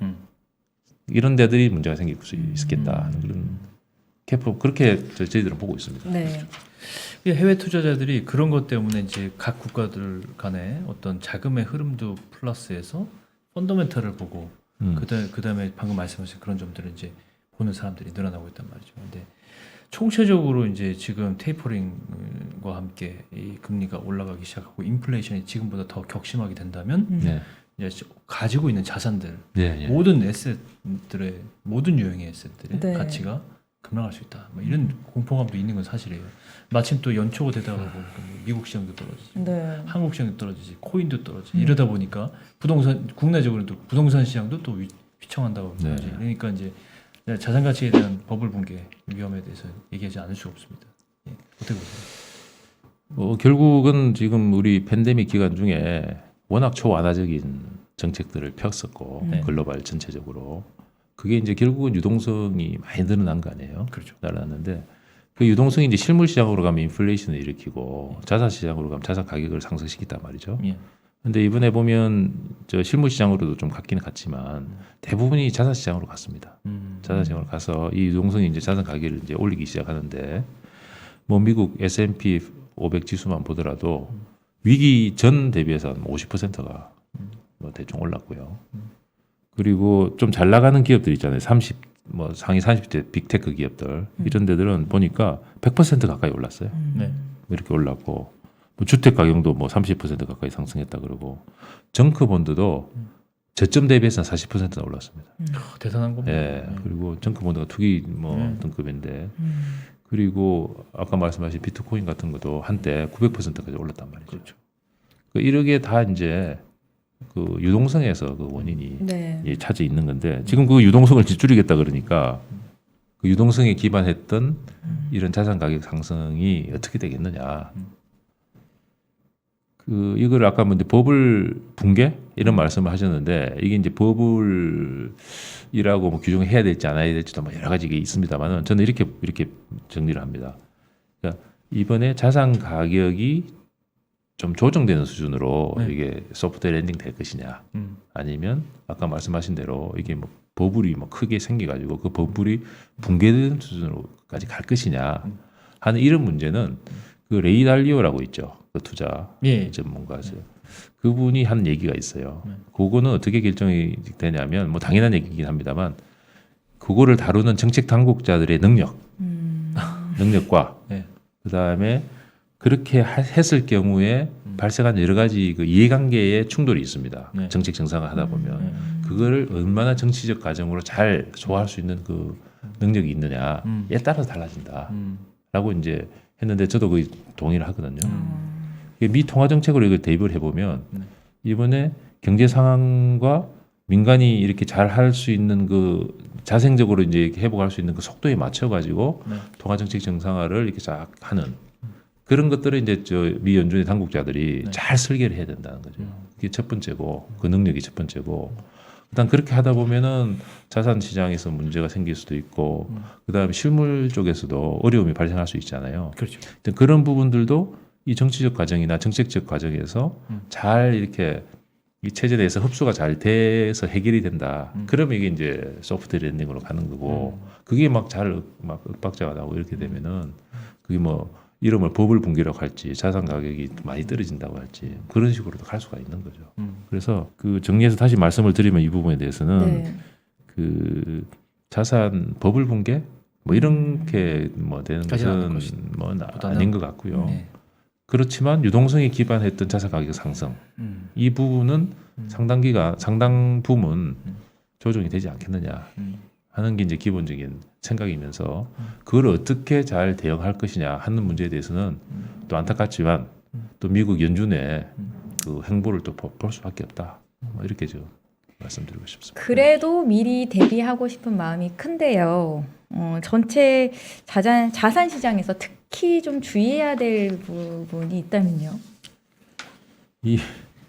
이런 데들이 문제가 생길 수 있겠다 하는 그런 캐프 그렇게 저희들은 보고 있습니다. 네. 해외 투자자들이 그런 것 때문에 이제 각 국가들 간의 어떤 자금의 흐름도 플러스해서 펀더멘털을 보고 그다음에 방금 말씀하신 그런 점들을 이제 보는 사람들이 늘어나고 있단 말이죠. 근데 총체적으로 이제 지금 테이퍼링과 함께 이 금리가 올라가기 시작하고 인플레이션이 지금보다 더 격심하게 된다면 네. 이제 가지고 있는 자산들 네. 모든 에셋들의 모든 유형의 에셋들의 네. 가치가 급락할 수 있다. 뭐 이런 공포감도 있는 건 사실이에요. 마침 또 연초가 되다가 보니까 뭐 미국 시장도 떨어지지, 네. 한국 시장도 떨어지지, 코인도 떨어지지. 이러다 보니까 부동산 국내적으로도 부동산 시장도 또 휘청한다고 네. 그러지. 그러니까 이제 자산 가치에 대한 버블 붕괴 위험에 대해서 얘기하지 않을 수가 없습니다. 예. 어떻게 보세요? 결국은 지금 우리 팬데믹 기간 중에 워낙 초완화적인 정책들을 폈었고 글로벌 전체적으로 그게 이제 결국은 유동성이 많이 늘어난 거 아니에요? 그렇죠. 날아났는데 그 유동성이 이제 실물 시장으로 가면 인플레이션을 일으키고 자산 시장으로 가면 자산 가격을 상승시킨단 말이죠. 예. 근데 이번에 보면 저 실물 시장으로도 좀 갔기는 갔지만 대부분이 자산 시장으로 갔습니다. 자산 시장으로 가서 이 유동성이 이제 자산 가격을 이제 올리기 시작하는데 뭐 미국 S&P 500 지수만 보더라도 위기 전 대비해서 한 50%가 뭐 대충 올랐고요. 그리고 좀 잘 나가는 기업들 있잖아요. 뭐 상위 30대 빅테크 기업들 이런 데들은 보니까 100% 가까이 올랐어요. 네. 이렇게 올랐고 뭐 주택 가격도 뭐 30% 가까이 상승했다 그러고 정크 본드도 저점 대비해서 40%나 올랐습니다. 대단한 겁니다. 예. 그리고 정크본드가 투기 뭐 등급인데 그리고 아까 말씀하신 비트코인 같은 것도 한때 900%까지 올랐단 말이죠. 그렇죠. 이런 게 다 이제 그 유동성에서 그 원인이 네. 차져 있는 건데 지금 그 유동성을 줄이겠다 그러니까 그 유동성에 기반했던 이런 자산 가격 상승이 어떻게 되겠느냐. 그 이걸 아까 뭐 이제 버블 붕괴 이런 말씀을 하셨는데 이게 이제 버블이라고 뭐 규정을 해야 될지 안 해야 될지도 뭐 여러 가지 게 있습니다만은 저는 이렇게 정리를 합니다. 그러니까 이번에 자산 가격이 좀 조정되는 수준으로 네. 이게 소프트 랜딩 될 것이냐 아니면 아까 말씀하신 대로 이게 뭐 버블이 뭐 크게 생겨가지고 그 버블이 붕괴되는 수준으로까지 갈 것이냐 하는 이런 문제는 그 레이 달리오라고 있죠. 그 투자 예. 전문가죠. 그분이 한 얘기가 있어요. 네. 그거는 어떻게 결정이 되냐면 뭐 당연한 얘기긴 합니다만 그거를 다루는 정책 당국자들의 능력과 네. 그다음에 그렇게 했을 경우에 발생한 여러 가지 그 이해관계의 충돌이 있습니다. 네. 정책 정상을 하다 보면 그거를 얼마나 정치적 과정으로 잘 소화할 수 있는 그 능력이 있느냐에 따라서 달라진다라고 이제 했는데 저도 거의 동의를 하거든요. 미 통화 정책으로 이걸 대입을 해보면 이번에 경제 상황과 민간이 이렇게 잘 할 수 있는 그 자생적으로 이제 회복할 수 있는 그 속도에 맞춰 가지고 통화 정책 정상화를 이렇게 쫙 하는 그런 것들을 이제 저 미 연준의 당국자들이 잘 설계를 해야 된다는 거죠. 그게 첫 번째고 그 능력이 첫 번째고 일단 그렇게 하다 보면은 자산 시장에서 문제가 생길 수도 있고 그다음에 실물 쪽에서도 어려움이 발생할 수 있잖아요. 그렇죠. 일단 그런 부분들도 이 정치적 과정이나 정책적 과정에서 잘 이렇게 이 체제 내에서 흡수가 잘 돼서 해결이 된다. 그러면 이게 이제 소프트 랜딩으로 가는 거고 그게 막 잘 막 윽박자가 나고 이렇게 되면은 그게 뭐 이름을 버블 붕괴라고 할지 자산 가격이 많이 떨어진다고 할지 그런 식으로도 갈 수가 있는 거죠. 그래서 그 정리해서 다시 말씀을 드리면 이 부분에 대해서는 네. 그 자산 버블 붕괴 뭐 이렇게 뭐 되는 까지는 것은 뭐 보다는 아닌 것 같고요. 네. 그렇지만 유동성에 기반했던 자산 가격 상승 이 부분은 상당 부분 조정이 되지 않겠느냐 하는 게 이제 기본적인 생각이면서 그걸 어떻게 잘 대응할 것이냐 하는 문제에 대해서는 또 안타깝지만 또 미국 연준의 그 행보를 또 볼 수밖에 없다. 뭐 이렇게 좀 말씀드리고 싶습니다. 그래도 미리 대비하고 싶은 마음이 큰데요. 전체 자산 시장에서 특히 좀 주의해야 될 부분이 있다면요. 이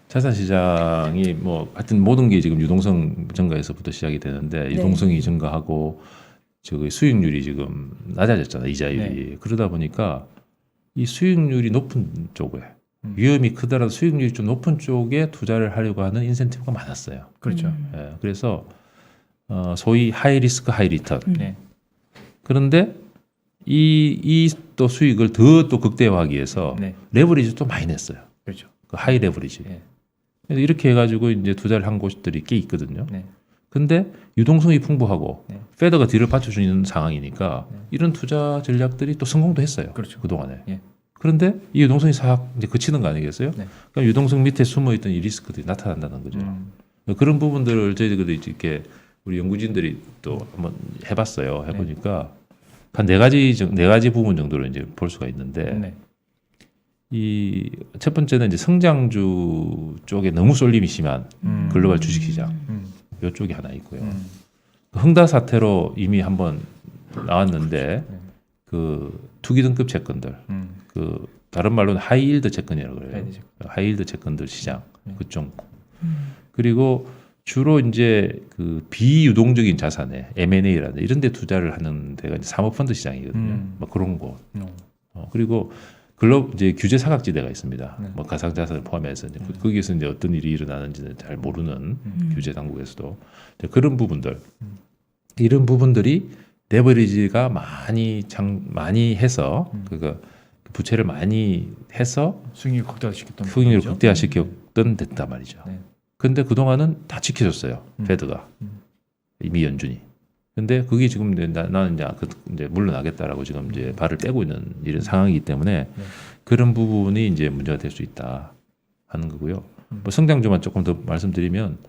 자산 시장이 뭐 하여튼 모든 게 지금 유동성 증가에서부터 시작이 되는데 유동성이 증가하고 저기 수익률이 지금 낮아졌잖아요. 이자율이. 그러다 보니까 이 수익률이 높은 쪽에 위험이 크더라도 수익률이 좀 높은 쪽에 투자를 하려고 하는 인센티브가 많았어요. 그렇죠. 예, 그래서 소위 하이 리스크 하이 리턴. 네. 그런데 이 또 수익을 더 또 극대화하기 위해서 네. 레버리지 또 많이 냈어요. 그렇죠. 그 하이 레버리지. 네. 그래서 이렇게 해가지고 이제 투자를 한 곳들이 꽤 있거든요. 네. 근데 유동성이 풍부하고 네. 페더가 뒤를 받쳐주는 상황이니까 이런 투자 전략들이 또 성공도 했어요. 그렇죠. 그동안에. 예. 그런데 이 유동성이 싹 이제 그치는 거 아니겠어요? 네. 그러니까 유동성 밑에 숨어있던 이 리스크들이 나타난다는 거죠. 그런 부분들을 저희들이 이렇게 우리 연구진들이 또 한번 해봤어요. 해보니까 한 네 가지 부분 정도로 이제 볼 수가 있는데 네. 이 첫 번째는 이제 성장주 쪽에 너무 쏠림이 심한 글로벌 주식시장 이쪽이 하나 있고요. 그 흥다 사태로 이미 한번 나왔는데 그 투기 등급 채권들, 그 다른 말로는 하이힐드 채권이라고 그래요. 하이힐드 채권들 시장 그쪽. 그리고 주로 이제 그 비유동적인 자산에 M&A라든지 이런 데 투자를 하는 데가 이제 사모펀드 시장이거든요. 뭐 그런 곳. 그리고 이제 규제 사각지대가 있습니다. 뭐 가상자산을 포함해서 이제 거기에서 이제 어떤 일이 일어나는지는 잘 모르는 규제 당국에서도 그런 부분들, 이런 부분들이 레버리지가 많이 해서 그러니까 부채를 많이 해서 수익률 극대화시켰던 수익률을 부분이죠. 극대화시켰던 됐단 말이죠. 네. 근데 그동안은 다 지켜줬어요. 페드가 미 연준이. 근데 그게 지금 나는 이제 물러나겠다라고 지금 이제 발을 빼고 있는 이런 상황이기 때문에 그런 부분이 이제 문제가 될 수 있다 하는 거고요. 뭐 성장주만 조금 더 말씀드리면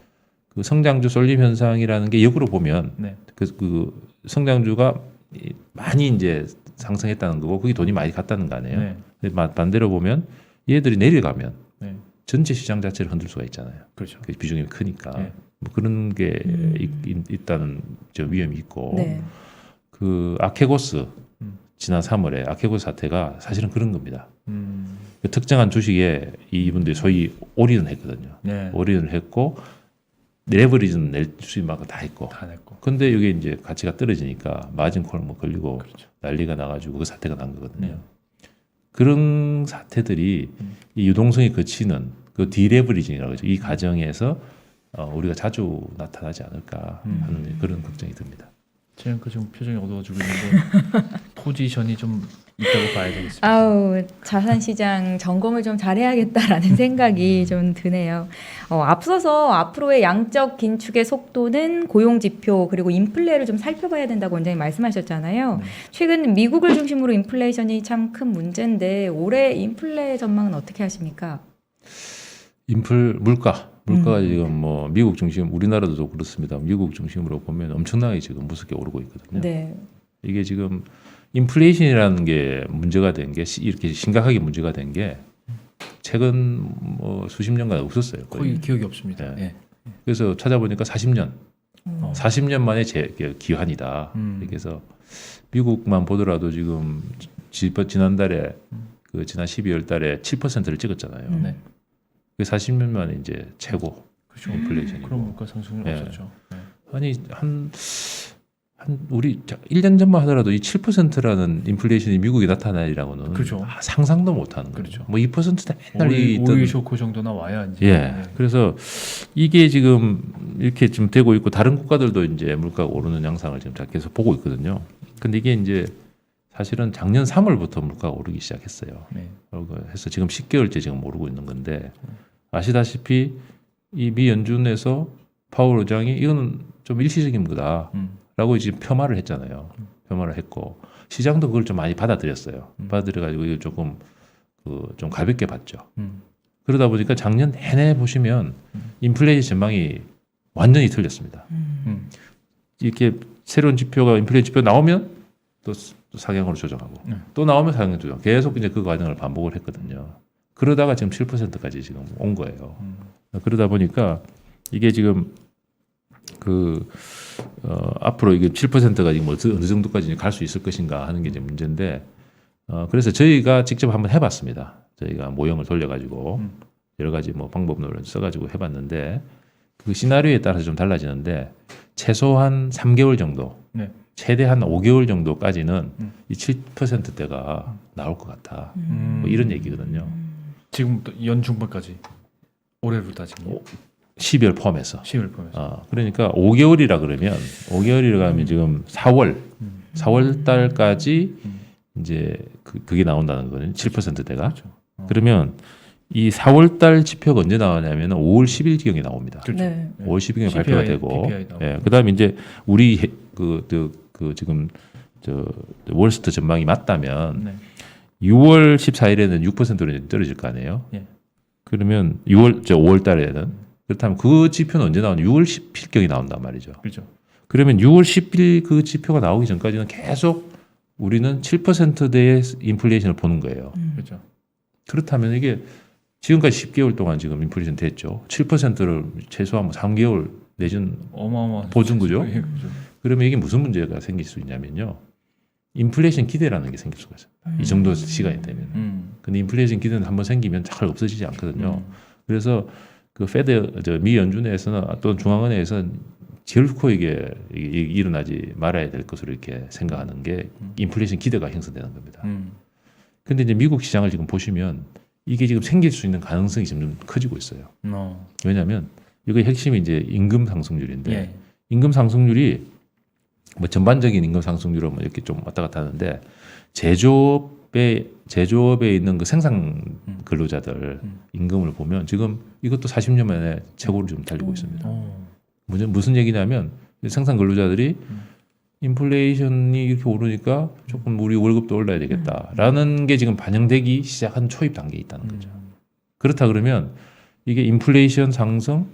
그 성장주 쏠림 현상이라는 게 역으로 보면 네. 그 성장주가 많이 이제 상승했다는 거고 그게 돈이 많이 갔다는 거 아니에요. 네. 근데 반대로 보면 얘들이 내려가면 네. 전체 시장 자체를 흔들 수가 있잖아요. 그렇죠. 그 비중이 크니까 네. 뭐 그런 게 있다는 저 위험이 있고 네. 그 아케고스 음. 지난 3월에 아케고스 사태가 사실은 그런 겁니다. 음. 그 특정한 주식에 이분들이 소위 올인을 했거든요. 네. 올인을 했고 레버리지는 낼 수 있는 만큼 다 했고. 다 냈고. 근데 이게 이제 가치가 떨어지니까 마진콜 뭐 걸리고 그렇죠. 난리가 나가지고 그 사태가 난 거거든요. 네. 그런 사태들이 이 유동성이 거치는 그 디레버리징이라고 하죠. 이 과정에서 우리가 자주 나타나지 않을까 하는 그런 걱정이 듭니다. 지금 표정이 어두워지고 있는데 포지션이 좀 있다고 봐야 되겠습니다. 아우 자산시장 점검을 좀 잘해야겠다라는 생각이 좀 드네요. 앞서서 앞으로의 양적 긴축의 속도는 고용지표 그리고 인플레를 좀 살펴봐야 된다고 원장님 말씀하셨잖아요. 네. 최근 미국을 중심으로 인플레이션이 참 큰 문제인데 올해 인플레 전망은 어떻게 하십니까? 물가가 지금 뭐 미국 중심, 우리나라도 그렇습니다. 미국 중심으로 보면 엄청나게 지금 무섭게 오르고 있거든요. 네. 이게 지금 인플레이션이라는 게 문제가 된 게 이렇게 심각하게 문제가 된 게 최근 뭐 수십 년간 없었어요. 거의 기억이 없습니다. 네. 네. 그래서 찾아보니까 40년 만에 기한이다. 이렇게 해서 미국만 보더라도 지금 지난달에 그 지난 12월 달에 7%를 찍었잖아요. 네. 그 40년 만에 이제 최고 그렇죠. 인플레이션이고. 그런 물가 상승이 네. 없었죠. 네. 아니 우리 1년 전만 하더라도 이 7%라는 인플레이션이 미국에 나타나리라고는 그렇죠. 상상도 못하는 거죠. 그렇죠. 뭐 2%대 맨날 오일 쇼크 정도나 와야 이제. 예. 네. 그래서 이게 지금 이렇게 좀 되고 있고 다른 국가들도 이제 물가가 오르는 양상을 지금 계속 보고 있거든요. 근데 이게 이제 사실은 작년 3월부터 물가가 오르기 시작했어요. 네. 그리고 해서 지금 10개월째 지금 오르고 있는 건데 아시다시피 이 미 연준에서 파월 의장이 이거는 좀 일시적인 거다라고 지금 폄하를 했잖아요. 폄하를 했고 시장도 그걸 좀 많이 받아들였어요. 받아들여가지고 이걸 조금 좀 가볍게 봤죠. 그러다 보니까 작년 내내 보시면 인플레이션 전망이 완전히 틀렸습니다. 이렇게 새로운 지표가 인플레이션 지표 나오면 또 상향으로 조정하고 또 나오면 상향 조정 계속 이제 그 과정을 반복을 했거든요. 그러다가 지금 7%까지 지금 온 거예요. 그러다 보니까 이게 지금 앞으로 이게 7%가 지금 어느 정도까지 갈 수 있을 것인가 하는 게 이제 문제인데 그래서 저희가 직접 한번 해봤습니다. 저희가 모형을 돌려가지고 여러 가지 뭐 방법론을 써가지고 해봤는데 그 시나리오에 따라서 좀 달라지는데 최소한 3개월 정도, 네. 최대한 5개월 정도까지는 이 7%대가 나올 것 같다. 뭐 이런 얘기거든요. 지금 어, 연중반까지 올해로 따지면 12월 포함해서. 10월 포함해서. 그러니까 5개월이라 그러면 지금 4월 달까지 이제 그게 나온다는 거는 7%대가. 그렇죠. 그러면 이 4월 달 지표가 언제 나오냐면 5월 10일 지경에 나옵니다. 그렇죠. 네. 5월 10일에 CPI, 발표가 되고, PPI 나오고. 예, 그다음에 이제 우리 지금 월스트 전망이 맞다면 네. 6월 14일에는 6%로 떨어질 거 아니에요. 예. 그러면 5월 달에는 그렇다면 그 지표는 언제 나오냐? 6월 10일경에 나온단 말이죠. 그렇죠. 그러면 6월 10일 그 지표가 나오기 전까지는 계속 우리는 7%대의 인플레이션을 보는 거예요. 그렇죠. 그렇다면 이게 지금까지 10개월 동안 지금 인플레이션 됐죠. 7%를 최소한 뭐 3개월 내준 어마어마한 보증구죠. 예, 그렇죠. 그러면 이게 무슨 문제가 생길 수 있냐면요. 인플레이션 기대라는 게 생길 수가 있어요. 이 정도 시간이 되면. 근데 인플레이션 기대는 한번 생기면 잘 없어지지 않거든요. 그래서 그 미 연준에서는 또는 중앙은행에서는 결코 이게 일어나지 말아야 될 것으로 이렇게 생각하는 게 인플레이션 기대가 형성되는 겁니다. 근데 이제 미국 시장을 지금 보시면 이게 지금 생길 수 있는 가능성이 점점 커지고 있어요. 왜냐하면 이게 핵심이 이제 임금 상승률인데 예. 임금 상승률이 뭐 전반적인 임금 상승률은 뭐 이렇게 좀 왔다 갔다 하는데 제조업에 있는 그 생산 근로자들 임금을 보면 지금 이것도 40년 만에 최고를 좀 달리고 있습니다. 무슨 얘기냐면 생산 근로자들이 인플레이션이 이렇게 오르니까 조금 우리 월급도 올라야 되겠다라는 게 지금 반영되기 시작한 초입 단계에 있다는 거죠. 그렇다 그러면 이게 인플레이션 상승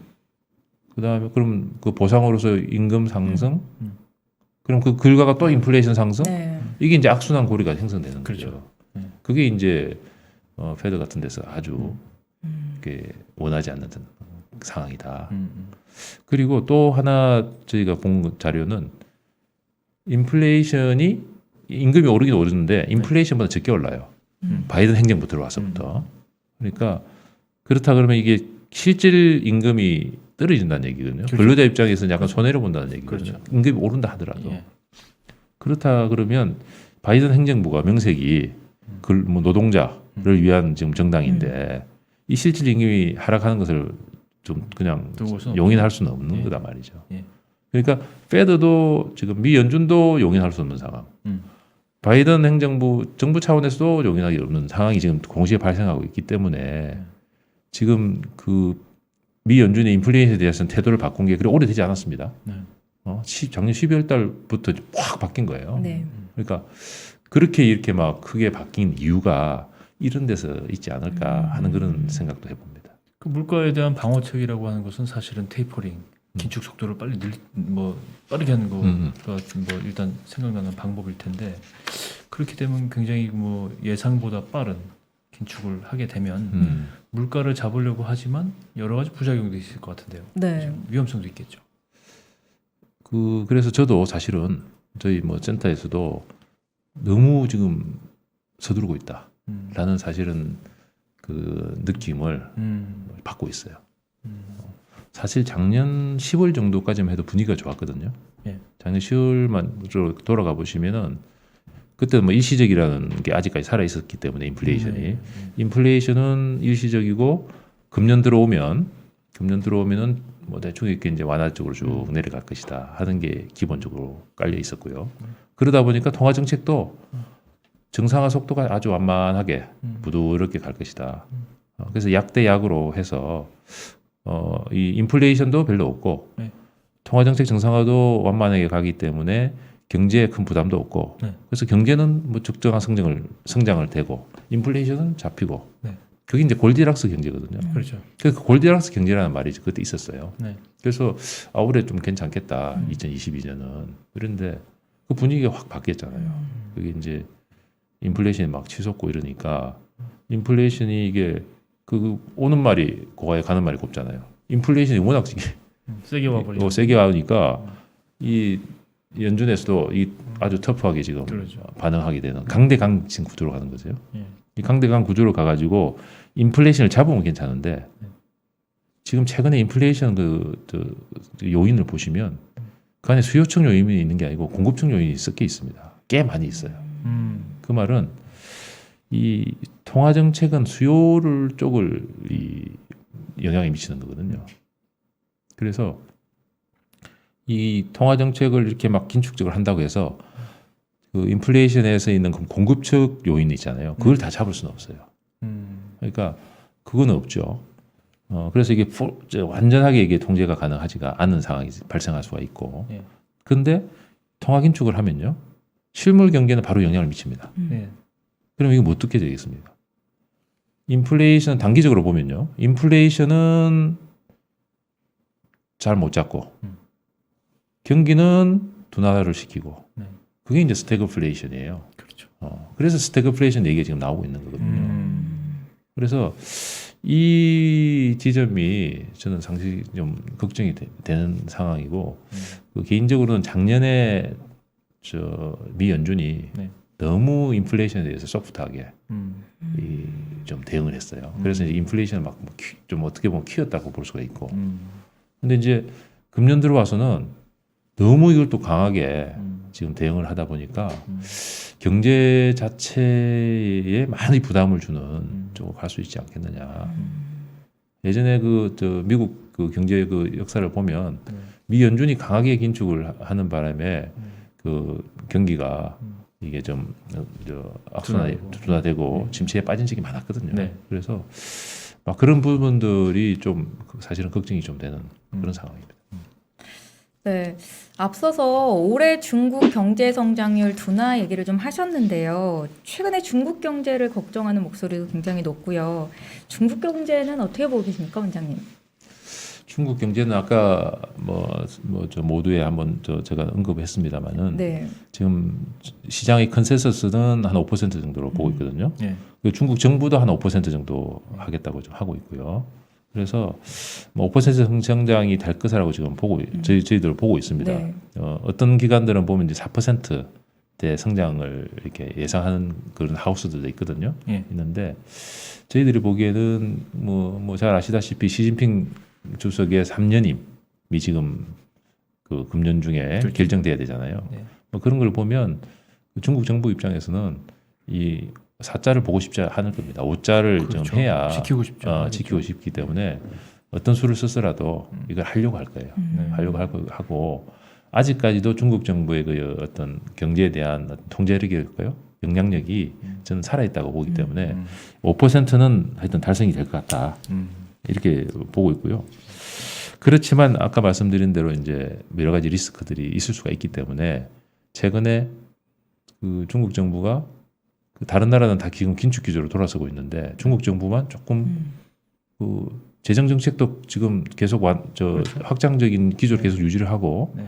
그다음에 그럼 그 보상으로서 임금 상승, 음. 그럼 그 결과가 또 인플레이션 상승, 네. 이게 이제 악순환 고리가 형성되는 거죠. 그렇죠. 네. 그게 이제 페드 같은 데서 아주 음. 이렇게 원하지 않는 상황이다. 음. 그리고 또 하나 저희가 본 자료는 인플레이션이 임금이 오르긴 오르는데 인플레이션보다 적게 올라요. 바이든 행정부 들어와서부터. 그러니까 그렇다 그러면 이게 실질 임금이 떨어진다는 얘기거든요. 그렇죠. 근로자 입장에서는 약간 손해를 본다는 얘기거든요. 그렇죠. 임금이 오른다 하더라도. 예. 그렇다 그러면 바이든 행정부가 명색이 뭐 노동자를 위한 지금 정당인데 이 실질 임금이 하락하는 것을 좀 그냥 두고서 용인할 수는 없는 예. 거다 말이죠. 예. 그러니까 페드도 지금 미 연준도 용인할 수 없는 상황. 음. 바이든 행정부 정부 차원에서도 용인하기 없는 상황이 지금 동시에 발생하고 있기 때문에 지금 그 미 연준의 인플레이션에 대해서는 태도를 바꾼 게 그리 오래되지 않았습니다. 네. 작년 12월 달부터 확 바뀐 거예요. 네. 그러니까 그렇게 이렇게 막 크게 바뀐 이유가 이런 데서 있지 않을까 하는 그런 생각도 해봅니다. 그 물가에 대한 방어책이라고 하는 것은 사실은 테이퍼링, 긴축 속도를 빨리 빠르게 하는 거가 뭐 일단 생각나는 방법일 텐데 그렇게 되면 굉장히 뭐 예상보다 빠른 긴축을 하게 되면 물가를 잡으려고 하지만 여러 가지 부작용도 있을 것 같은데요. 네. 위험성도 있겠죠. 그래서 저도 사실은 저희 뭐 센터에서도 너무 지금 서두르고 있다라는 사실은 그 느낌을 받고 있어요. 사실 작년 10월 정도까지만 해도 분위기가 좋았거든요. 예. 작년 10월만 돌아가 보시면은 그때 뭐 일시적이라는 게 아직까지 살아 있었기 때문에 인플레이션이 인플레이션은 일시적이고 금년 들어오면은 뭐 대충 이렇게 이제 완화 쪽으로 쭉 내려갈 것이다 하는 게 기본적으로 깔려 있었고요. 그러다 보니까 통화 정책도 정상화 속도가 아주 완만하게 부드럽게 갈 것이다. 그래서 약대 약으로 해서 이 인플레이션도 별로 없고 네. 통화 정책 정상화도 완만하게 가기 때문에 경제에 큰 부담도 없고 네. 그래서 경제는 뭐 적정한 성장을 되고 인플레이션은 잡히고 네. 그게 이제 골디락스 경제거든요. 그렇죠. 그래서 그 골디락스 경제라는 말이 그때 있었어요. 네. 그래서 올해 좀 괜찮겠다. 2022년은 그런데 그 분위기가 확 바뀌었잖아요. 그게 이제 인플레이션이 막 치솟고 이러니까 인플레이션이 이게 그 오는 말이 고가에 가는 말이 곱잖아요. 인플레이션이 워낙 세게 와버리죠. 세게 와니까 이 연준에서도 이 아주 터프하게 지금 그렇죠. 반응하게 되는 강대강 지금 구조로 가는 거죠. 예. 이 강대강 구조로 가가지고 인플레이션을 잡으면 괜찮은데 지금 최근에 인플레이션 그 요인을 보시면 그 안에 수요층 요인이 있는 게 아니고 공급층 요인이 섞여 있습니다. 꽤 많이 있어요. 그 말은 이 통화 정책은 수요를 쪽을 이 영향이 미치는 거거든요. 그래서 이 통화 정책을 이렇게 막 긴축적으로 한다고 해서 그 인플레이션에서 있는 그 공급 측 요인이 있잖아요. 그걸 다 잡을 수는 없어요. 그러니까 그거는 없죠. 그래서 이게 완전하게 이게 통제가 가능하지가 않은 상황이 발생할 수가 있고. 예. 근데 통화 긴축을 하면요. 실물 경제는 바로 영향을 미칩니다. 네. 그럼 이게 뭐 어떻게 되겠습니까? 인플레이션 단기적으로 보면요. 인플레이션은 잘 못 잡고 경기는 둔화를 시키고 네. 그게 이제 스태그플레이션이에요. 그렇죠. 그래서 스태그플레이션 얘기가 지금 나오고 있는 거거든요. 그래서 이 지점이 저는 상당히 좀 걱정이 되는 상황이고 그 개인적으로는 작년에 미 연준이 네. 너무 인플레이션에 대해서 소프트하게 좀 대응을 했어요. 그래서 이제 인플레이션을 막 좀 어떻게 보면 키웠다고 볼 수가 있고. 근데 이제 금년 들어와서는 너무 이걸 또 강하게 지금 대응을 하다 보니까 경제 자체에 많이 부담을 주는 쪽으로 갈 수 있지 않겠느냐. 예전에 미국 그 경제 그 역사를 보면 미 연준이 강하게 긴축을 하는 바람에 그 경기가 이게 좀 둔화되고 침체에 빠진 적이 많았거든요. 네. 그래서 막 그런 부분들이 좀 사실은 걱정이 좀 되는 그런 상황입니다. 네. 앞서서 올해 중국 경제 성장률 둔화 얘기를 좀 하셨는데요. 최근에 중국 경제를 걱정하는 목소리도 굉장히 높고요. 중국 경제는 어떻게 보고 계십니까, 원장님? 중국 경제는 아까 저 모두에 한번 제가 언급했습니다만은 네. 지금 시장의 컨센서스는 한 5% 정도로 보고 있거든요. 예. 그리고 중국 정부도 한 5% 정도 하겠다고 좀 하고 있고요. 그래서 뭐 5% 성장이 될 것이라고 지금 저희들 보고 있습니다. 네. 어떤 기관들은 보면 이제 4%대 성장을 이렇게 예상하는 그런 하우스들도 있거든요. 예. 있는데 저희들이 보기에는 뭐 잘 아시다시피 시진핑 주석의 3년임이 지금 그 금년 중에 그렇죠. 결정돼야 되잖아요. 네. 뭐 그런 걸 보면 중국 정부 입장에서는 이 4자를 보고 싶지 않을 겁니다. 5자를 그렇죠. 좀 해야 지키고 싶죠. 지키고 싶기 때문에 어떤 수를 써서라도 이걸 하려고 할 거예요. 네. 하려고 하고 아직까지도 중국 정부의 그 어떤 경제에 대한 어떤 통제력일까요? 영향력이 저는 살아있다고 보기 때문에 5%는 하여튼 달성이 될 것 같다. 이렇게 보고 있고요. 그렇지만 아까 말씀드린 대로 이제 여러 가지 리스크들이 있을 수가 있기 때문에 최근에 그 중국 정부가 그 다른 나라는 다 지금 긴축 기조로 돌아서고 있는데 중국 정부만 조금 그 재정 정책도 지금 계속 그렇죠. 확장적인 기조를 계속 유지를 하고 네.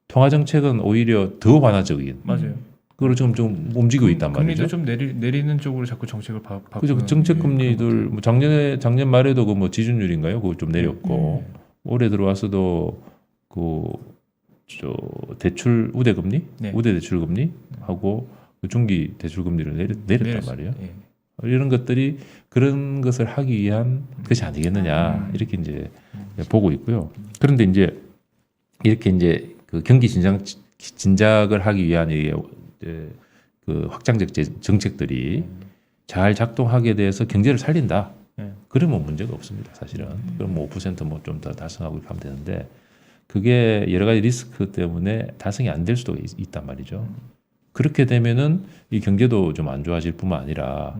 통화 정책은 오히려 더 완화적인 맞아요. 그걸 좀 움직이고 있단 말이죠. 금리도 좀 내리는 쪽으로 자꾸 정책을 바꾸는. 그죠. 정책 금리들 뭐 작년 말에도 그 뭐 지준율인가요? 그거 좀 내렸고 올해 들어와서도 그 대출 우대 금리, 네. 우대 대출 금리 하고 그 중기 대출 금리를 내렸단 말이에요. 예. 이런 것들이 그런 것을 하기 위한 것이 아니겠느냐 이렇게 이제 보고 있고요. 그런데 이제 이렇게 이제 그 경기 진작을 하기 위한 그 확장적 정책들이 잘 작동하게 돼서 경제를 살린다. 네. 그러면 문제가 없습니다. 사실은. 그럼 뭐 5% 뭐 좀 더 달성하고 이렇게 하면 되는데 그게 여러 가지 리스크 때문에 달성이 안 될 수도 있단 말이죠. 그렇게 되면은 이 경제도 좀 안 좋아질 뿐만 아니라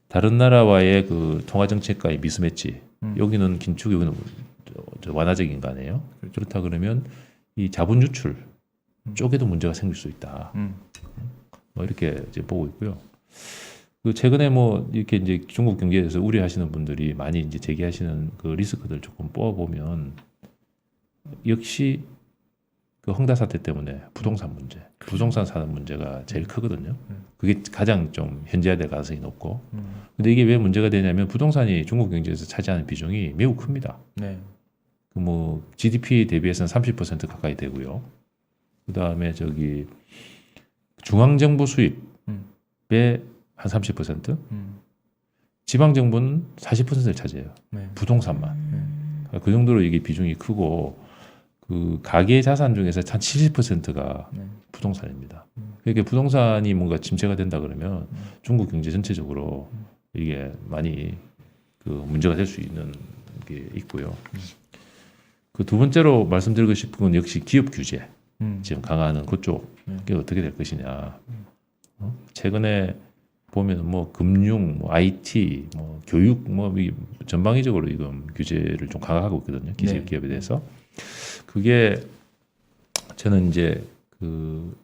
다른 나라와의 그 통화 정책과의 미스매치 여기는 긴축 여기는 완화적인 거 아니에요. 그렇다 그러면 이 자본 유출 쪽에도 문제가 생길 수 있다. 뭐 이렇게 이제 보고 있고요. 그 최근에 뭐 이렇게 이제 중국 경제에 대해서 우려하시는 분들이 많이 이제 제기하시는 그 리스크들 조금 뽑아보면 역시 그 헝다 사태 때문에 부동산 문제, 부동산 사는 문제가 제일 크거든요. 그게 가장 좀 현재화될 가능성이 높고. 근데 이게 왜 문제가 되냐면 부동산이 중국 경제에서 차지하는 비중이 매우 큽니다. 네. 그 뭐 GDP 대비해서는 30% 가까이 되고요. 그 다음에 저기 중앙정부 수입의 한 30%, 지방정부는 40%를 차지해요. 네. 부동산만. 그 정도로 이게 비중이 크고 그 가계 자산 중에서 한 70%가 네. 부동산입니다. 그러니까 부동산이 뭔가 침체가 된다 그러면 중국 경제 전체적으로 이게 많이 그 문제가 될 수 있는 게 있고요. 그 두 번째로 말씀드리고 싶은 건 역시 기업 규제. 지금 강화하는 그쪽 이게 어떻게 될 것이냐. 최근에 보면 뭐 금융, 뭐 IT, 뭐 교육, 뭐 전방위적으로 이건 규제를 좀 강화하고 있거든요. 네. 기업에 대해서. 그게 저는 이제 그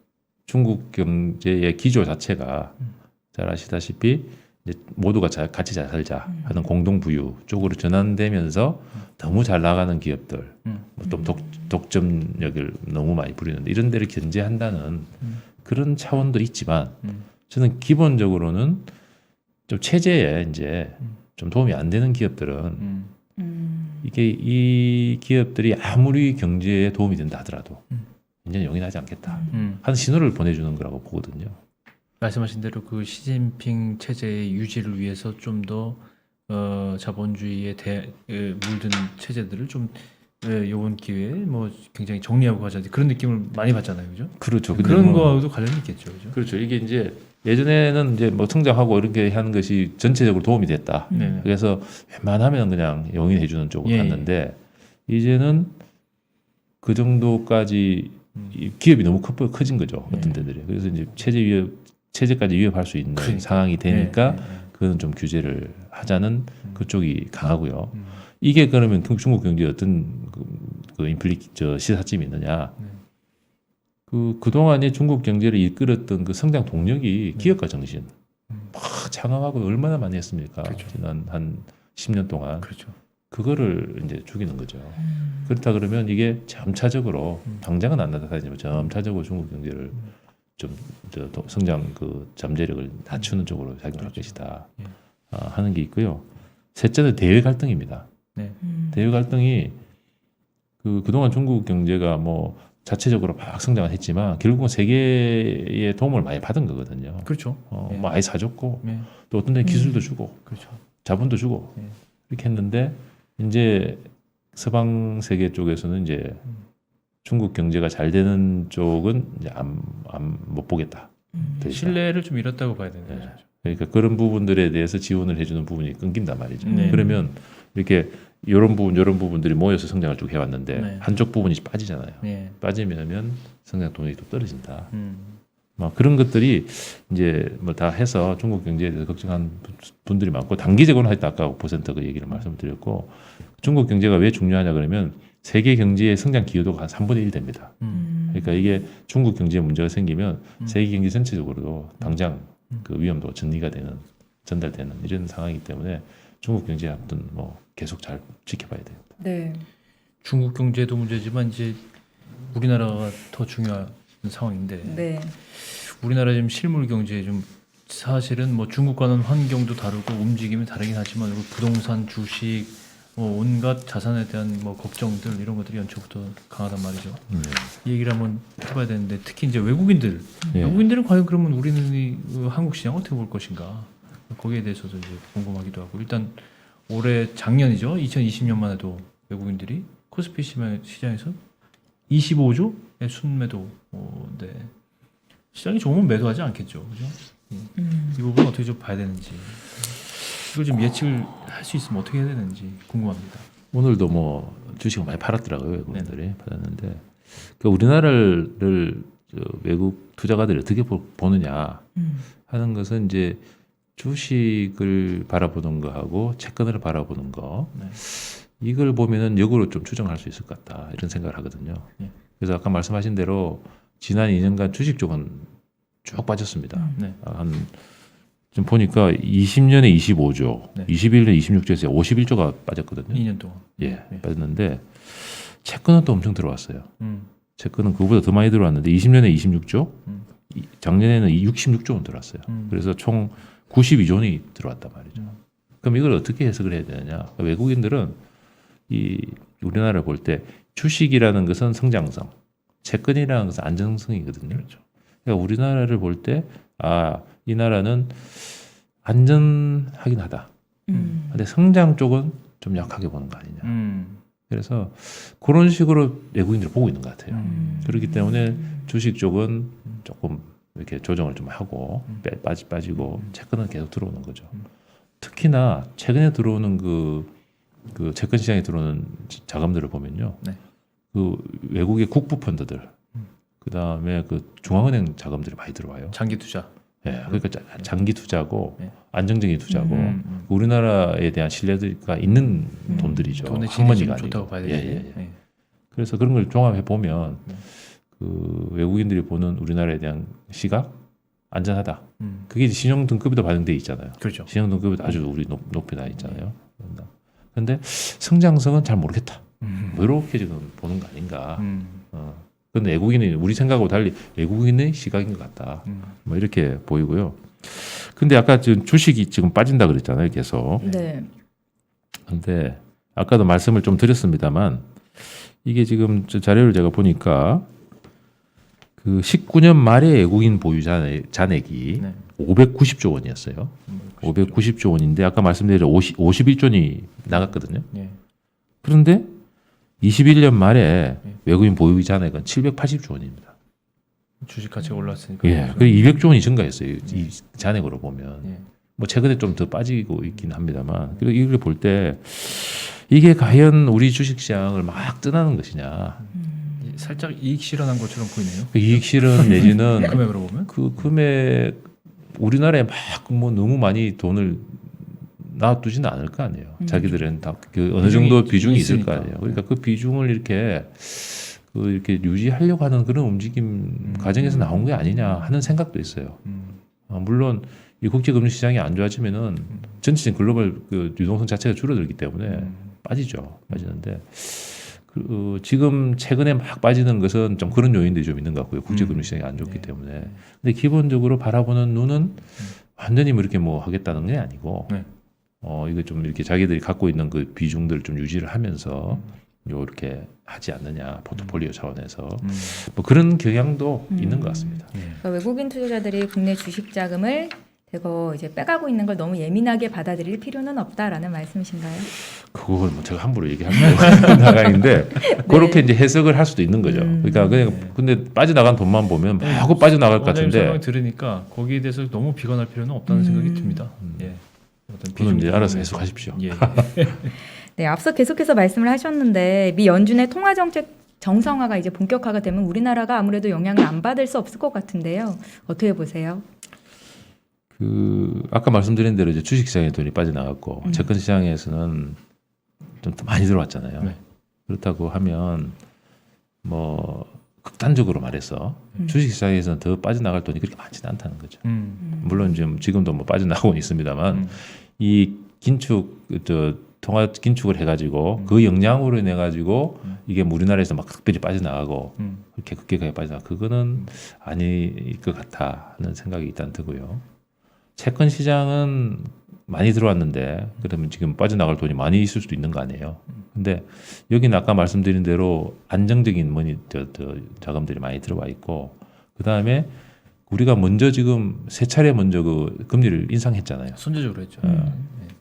중국 경제의 기조 자체가 잘 아시다시피 이제 모두가 같이 잘 살자 하는 공동 부유 쪽으로 전환되면서 너무 잘 나가는 기업들, 또 독점력을 너무 많이 부리는데 이런 데를 견제한다는 그런 차원도 있지만 저는 기본적으로는 좀 체제에 이제 좀 도움이 안 되는 기업들은 이게 이 기업들이 아무리 경제에 도움이 된다 하더라도 이제 용인하지 않겠다 하는 신호를 보내주는 거라고 보거든요. 말씀하신 대로 그 시진핑 체제의 유지를 위해서 좀 더 자본주의에 물든 체제들을 좀 이번 기회에 뭐 굉장히 정리하고 가자 그런 느낌을 많이 받잖아요, 그죠? 그렇죠. 그런 뭐, 거하고도 관련이 있겠죠, 그죠? 그렇죠. 이게 이제 예전에는 이제 뭐 성장하고 이렇게 하는 것이 전체적으로 도움이 됐다. 네. 그래서 웬만하면 그냥 용인해 주는 쪽으로 예, 갔는데 이제는 그 정도까지 이 기업이 너무 커진 거죠. 어떤 데들이. 그래서 이제 체제까지 위협할 수 있는 그러니까. 상황이 되니까 그건 좀 규제를 하자는 그쪽이 강하고요. 이게 그러면 중국 경제에 어떤 시사점이 있느냐? 그동안에 중국 경제를 이끌었던 그 성장 동력이 기업가 정신. 막 창업하고 얼마나 많이 했습니까? 그렇죠. 지난 한 10년 동안. 그렇죠. 그거를 이제 죽이는 거죠. 그렇다 그러면 이게 점차적으로 당장은 안 나타나지만 점차적으로 중국 경제를 좀저 성장 그 잠재력을 낮추는 쪽으로 작용할 것이다 예. 하는 게 있고요. 셋째는 대외 갈등입니다. 네. 대외 갈등이 그동안 중국 경제가 뭐 자체적으로 막 성장을 했지만 결국은 세계의 도움을 많이 받은 거거든요. 그렇죠. 예. 많이 사줬고 예. 또 어떤 데 기술도 주고 그렇죠. 자본도 주고 예. 이렇게 했는데 이제 서방 세계 쪽에서는 이제 중국 경제가 잘 되는 쪽은 이제 못 보겠다. 더 이상. 신뢰를 좀 잃었다고 봐야 되는 네. 거죠. 그러니까 그런 부분들에 대해서 지원을 해주는 부분이 끊긴단 말이죠. 네. 그러면 이렇게 이런 부분들이 모여서 성장을 쭉 해왔는데 네. 한쪽 부분이 빠지잖아요. 예. 빠지면 성장 동력이 또 떨어진다. 음. 그런 것들이 이제 뭐 다 해서 중국 경제에 대해서 걱정한 분들이 많고 단기적으로는 하여튼 아까 5% 그 얘기를 말씀드렸고 중국 경제가 왜 중요하냐 그러면 세계 경제의 성장 기여도가 한 3분의 1 됩니다. 그러니까 이게 중국 경제에 문제가 생기면 세계 경제 전체적으로도 당장 그 위험도 전달되는 이런 상황이기 때문에 중국 경제 아무튼 뭐 계속 잘 지켜봐야 돼요. 네. 중국 경제도 문제지만 이제 우리나라가 더 중요한 상황인데 네. 우리나라 지금 실물 경제에 좀 사실은 뭐 중국과는 환경도 다르고 움직임이 다르긴 하지만 그리고 부동산, 주식, 뭐 온갖 자산에 대한 뭐 걱정들 이런 것들이 연초부터 강하단 말이죠. 이 얘기를 한번 해봐야 되는데 특히 이제 외국인들은 과연 그러면 우리는 그 한국 시장 어떻게 볼 것인가 거기에 대해서도 이제 궁금하기도 하고 일단 올해 작년이죠 2020년만 해도 외국인들이 코스피 시장에서 25조의 순매도 네. 시장이 좋으면 매도하지 않겠죠, 그죠? 이 부분 어떻게 좀 봐야 되는지 이걸 좀 예측을 할 수 있으면 어떻게 해야 되는지 궁금합니다. 오늘도 뭐 주식을 많이 팔았더라고요 외국인들이 받았는데 그 우리나라를 외국 투자가들이 어떻게 보느냐 하는 것은 이제 주식을 바라보는 거하고 채권을 바라보는 거 네. 이걸 보면은 역으로 좀 추정할 수 있을 것 같다 이런 생각을 하거든요. 네. 그래서 아까 말씀하신 대로 지난 2년간 주식 쪽은 쭉 빠졌습니다. 네. 좀 보니까 20년에 25조, 네. 21년에 26조에서 51조가 빠졌거든요. 2년 동안. 예, 빠졌는데 채권은 또 엄청 들어왔어요. 음. 채권은 그거보다 더 많이 들어왔는데 20년에 26조, 작년에는 66조 원 들어왔어요. 그래서 총 92조 원이 들어왔단 말이죠. 그럼 이걸 어떻게 해석을 해야 되느냐? 그러니까 외국인들은 이 우리나라를 볼 때 주식이라는 것은 성장성, 채권이라는 것은 안정성이거든요. 그렇죠. 그러니까 우리나라를 볼 때 이 나라는 안전하긴 하다. 근데 성장 쪽은 좀 약하게 보는 거 아니냐. 그래서 그런 식으로 외국인들을 보고 있는 것 같아요. 그렇기 때문에 주식 쪽은 조금 이렇게 조정을 좀 하고 빠지고 채권은 계속 들어오는 거죠. 특히나 최근에 들어오는 그 채권 시장에 들어오는 자금들을 보면요. 네. 그 외국의 국부 펀드들, 그 다음에 그 중앙은행 자금들이 많이 들어와요. 장기 투자. 예, 그러니까 장기 투자고 네. 안정적인 투자고 우리나라에 대한 신뢰가 있는 돈들이죠. 돈의 한번이가 질이 좋다고 봐야 아니고. 되겠네요. 예. 그래서 그런 걸 종합해 보면 그 외국인들이 보는 우리나라에 대한 시각 안전하다. 그게 이제 신용 등급에도 반영돼 있잖아요. 그렇죠. 신용 등급에도 아주 우리 높이 나 있잖아요. 그런데 성장성은 잘 모르겠다. 뭐 이렇게 지금 보는 거 아닌가. 근데 외국인이 우리 생각하고 달리 외국인의 시각인 것 같다. 뭐 이렇게 보이고요. 근데 아까 지금 주식이 지금 빠진다 그랬잖아요, 계속. 네. 근데 아까도 말씀을 좀 드렸습니다만 이게 지금 저 자료를 제가 보니까 그 19년 말에 외국인 보유 잔액이 네. 590조 원이었어요. 590조 원인데 아까 말씀드린 51조 원이 나갔거든요. 예. 그런데 21년 말에 네. 외국인 보유 잔액은 780조 원입니다. 주식 가치가 올랐으니까. 예, 그리고 200조 원이 증가했어요. 이 잔액으로 보면. 예. 뭐 최근에 좀 더 빠지고 있긴 합니다만. 그리고 이걸 볼 때 이게 과연 우리 주식시장을 막 떠나는 것이냐. 살짝 이익 실현한 것처럼 보이네요. 그 이익 실현 내지는 금액으로 보면. 그 금액 우리나라에 막 뭐 너무 많이 돈을 놔두지는 않을 거 아니에요. 자기들은 다 그 어느 정도 비중이 있을 거 있으니까. 아니에요. 그러니까 그 비중을 이렇게 이렇게 유지하려고 하는 그런 움직임 과정에서 나온 게 아니냐 하는 생각도 있어요. 물론 이 국제 금융 시장이 안 좋아지면은 전체적인 글로벌 그 유동성 자체가 줄어들기 때문에 빠지죠. 빠지는데 지금 최근에 막 빠지는 것은 좀 그런 요인들이 좀 있는 것 같고요. 국제금융시장이 안 좋기 네. 때문에. 근데 기본적으로 바라보는 눈은 완전히 뭐 이렇게 뭐 하겠다는 게 아니고 네. 이거 좀 이렇게 자기들이 갖고 있는 그 비중들을 좀 유지를 하면서 이렇게 하지 않느냐 포트폴리오 차원에서 뭐 그런 경향도 있는 것 같습니다. 그러니까 외국인 투자자들이 국내 주식 자금을 대거 이제 빼가고 있는 걸 너무 예민하게 받아들일 필요는 없다라는 말씀이신가요? 그걸 뭐 제가 함부로 얘기하면 나가는데 그렇게 이제 해석을 할 수도 있는 거죠. 그러니까 그냥 근데 빠져나간 돈만 보면 마구 빠져나갈 것 원장님 설명 같은데 들으니까 거기에 대해서 너무 비관할 필요는 없다는 생각이 듭니다. 예. 어떤 그건 이제 비중 알아서 부분에서. 해석하십시오. 예. 네, 앞서 계속해서 말씀을 하셨는데 미 연준의 통화 정책 정상화가 이제 본격화가 되면 우리나라가 아무래도 영향을 안 받을 수 없을 것 같은데요. 어떻게 보세요? 아까 말씀드린 대로 이제 주식시장에 돈이 빠져나갔고 채권 시장에서는 좀 더 많이 들어왔잖아요. 네. 그렇다고 하면 뭐 극단적으로 말해서 주식시장에서는 더 빠져나갈 돈이 그렇게 많지는 않다는 거죠. 물론 지금도 뭐 빠져나가고 있습니다만 이 긴축 통화 긴축을 해가지고 그 영향으로 인해 가지고 이게 우리나라에서 막 특별히 빠져나가고 그렇게 급격하게 빠져나가 그거는 아닐 것 같아 하는 생각이 일단 들고요. 채권 시장은 많이 들어왔는데 그러면 지금 빠져나갈 돈이 많이 있을 수도 있는 거 아니에요. 근데 여기는 아까 말씀드린 대로 안정적인 자금들이 많이 들어와 있고 그 다음에 우리가 먼저 지금 세 차례 먼저 그 금리를 인상했잖아요. 선제적으로 했죠.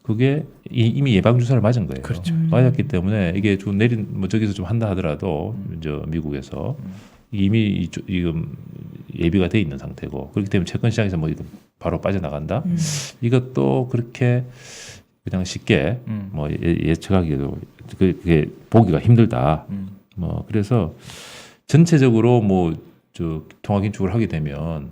그게 이미 예방 주사를 맞은 거예요. 그렇죠. 맞았기 때문에 이게 좀 뭐 저기서 좀 한다 하더라도 미국에서 이미 지금 예비가 돼 있는 상태고 그렇기 때문에 채권 시장에서 뭐 바로 빠져나간다. 이것도 그렇게 그냥 쉽게 뭐 예측하기도 그게 보기가 힘들다. 뭐 그래서 전체적으로 뭐 통화 긴축을 하게 되면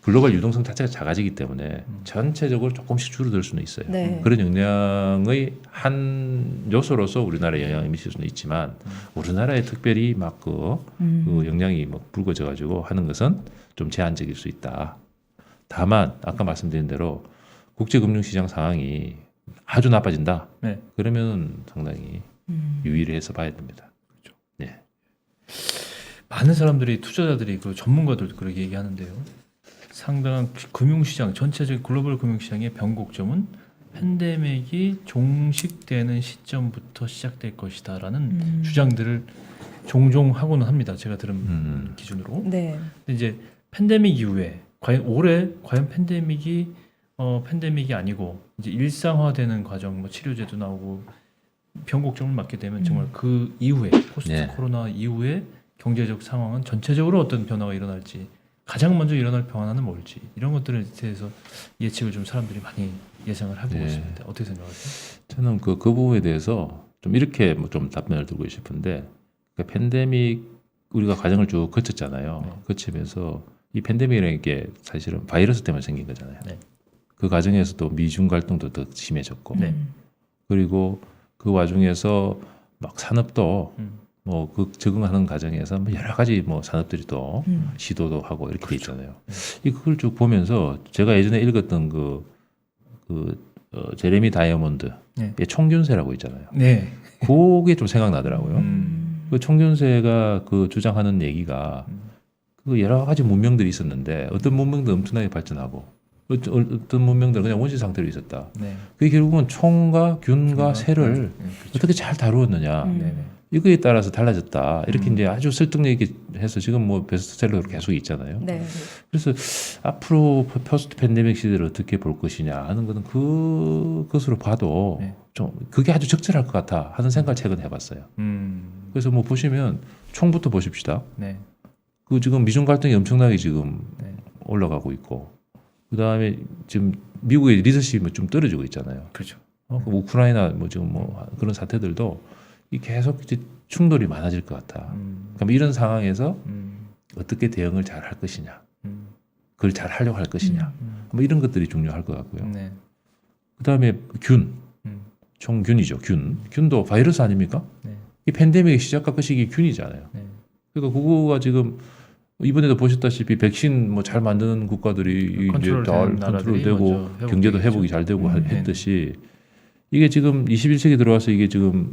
글로벌 유동성 자체가 작아지기 때문에 전체적으로 조금씩 줄어들 수는 있어요. 네. 그런 영향의 한 요소로서 우리나라에 영향을 미칠 수는 있지만 우리나라에 특별히 막 그 영향이 막 불거져 가지고 하는 것은 좀 제한적일 수 있다. 다만 아까 말씀드린 대로 국제금융시장 상황이 아주 나빠진다. 네. 그러면 상당히 유의를 해서 봐야 됩니다. 그렇죠. 네. 많은 사람들이 투자자들이 그 전문가들도 그렇게 얘기하는데요. 상당한 금융시장 전체적인 글로벌 금융시장의 변곡점은 팬데믹이 종식되는 시점부터 시작될 것이다라는 주장들을 종종 하고는 합니다. 제가 들은 기준으로. 네. 근데 이제 팬데믹 이후에 과연 팬데믹이 팬데믹이 아니고 이제 일상화되는 과정, 뭐 치료제도 나오고 변곡점을 맞게 되면 정말 그 이후에 포스트 네. 코로나 이후에 경제적 상황은 전체적으로 어떤 변화가 일어날지 가장 먼저 일어날 변화는 뭘지 이런 것들에 대해서 예측을 좀 사람들이 많이 예상을 하고 네. 있습니다. 어떻게 생각하세요? 저는 그 부분에 대해서 좀 이렇게 뭐 좀 답변을 드리고 싶은데 그 팬데믹 우리가 과정을 쭉 거쳤잖아요. 네. 거치면서 이 팬데믹이라는 게 사실은 바이러스 때문에 생긴 거잖아요. 네. 그 과정에서도 미중 갈등도 더 심해졌고 네. 그리고 그 와중에서 막 산업도 뭐 그 적응하는 과정에서 뭐 여러 가지 뭐 산업들이 또 시도도 하고 이렇게 돼 있잖아요. 그걸 쭉 보면서 제가 예전에 읽었던 제레미 다이아몬드의 네. 총균세라고 있잖아요. 네. 그게 좀 생각나더라고요. 그 총균세가 그 주장하는 얘기가 그 여러 가지 문명들이 있었는데 어떤 문명도 엄청나게 발전하고 어떤 문명들은 그냥 원시 상태로 있었다. 네. 그게 결국은 총과 균과 새를 네, 그렇죠. 어떻게 잘 다루었느냐. 네네. 이거에 따라서 달라졌다. 이렇게 이제 아주 설득력 있게 해서 지금 뭐 베스트셀러로 계속 있잖아요. 네. 그래서 앞으로 포스트 팬데믹 시대를 어떻게 볼 것이냐 하는 것은 그것으로 봐도 네. 좀 그게 아주 적절할 것 같아 하는 생각을 최근에 해봤어요. 그래서 뭐 보시면 총부터 보십시다. 네. 그 지금 미중 갈등이 엄청나게 지금 네. 올라가고 있고 그 다음에 지금 미국의 리더십이 좀 떨어지고 있잖아요. 그렇죠. 그 우크라이나 뭐 지금 뭐 그런 사태들도 이 계속 이제 충돌이 많아질 것 같아. 그럼 이런 상황에서 어떻게 대응을 잘 할 것이냐, 그걸 잘 하려고 할 것이냐, 뭐 이런 것들이 중요할 것 같고요. 네. 그 다음에 총균이죠. 균도 바이러스 아닙니까? 네. 이 팬데믹의 시작과 끝이 균이잖아요. 네. 그러니까 그거가 지금 이번에도 보셨다시피 백신 뭐 잘 만드는 국가들이 이제 잘 컨트롤되는 나라들이 컨트롤되고 먼저 회복되겠죠. 경제도 회복이 잘 되고 네네. 했듯이 이게 지금 21세기 들어와서 이게 지금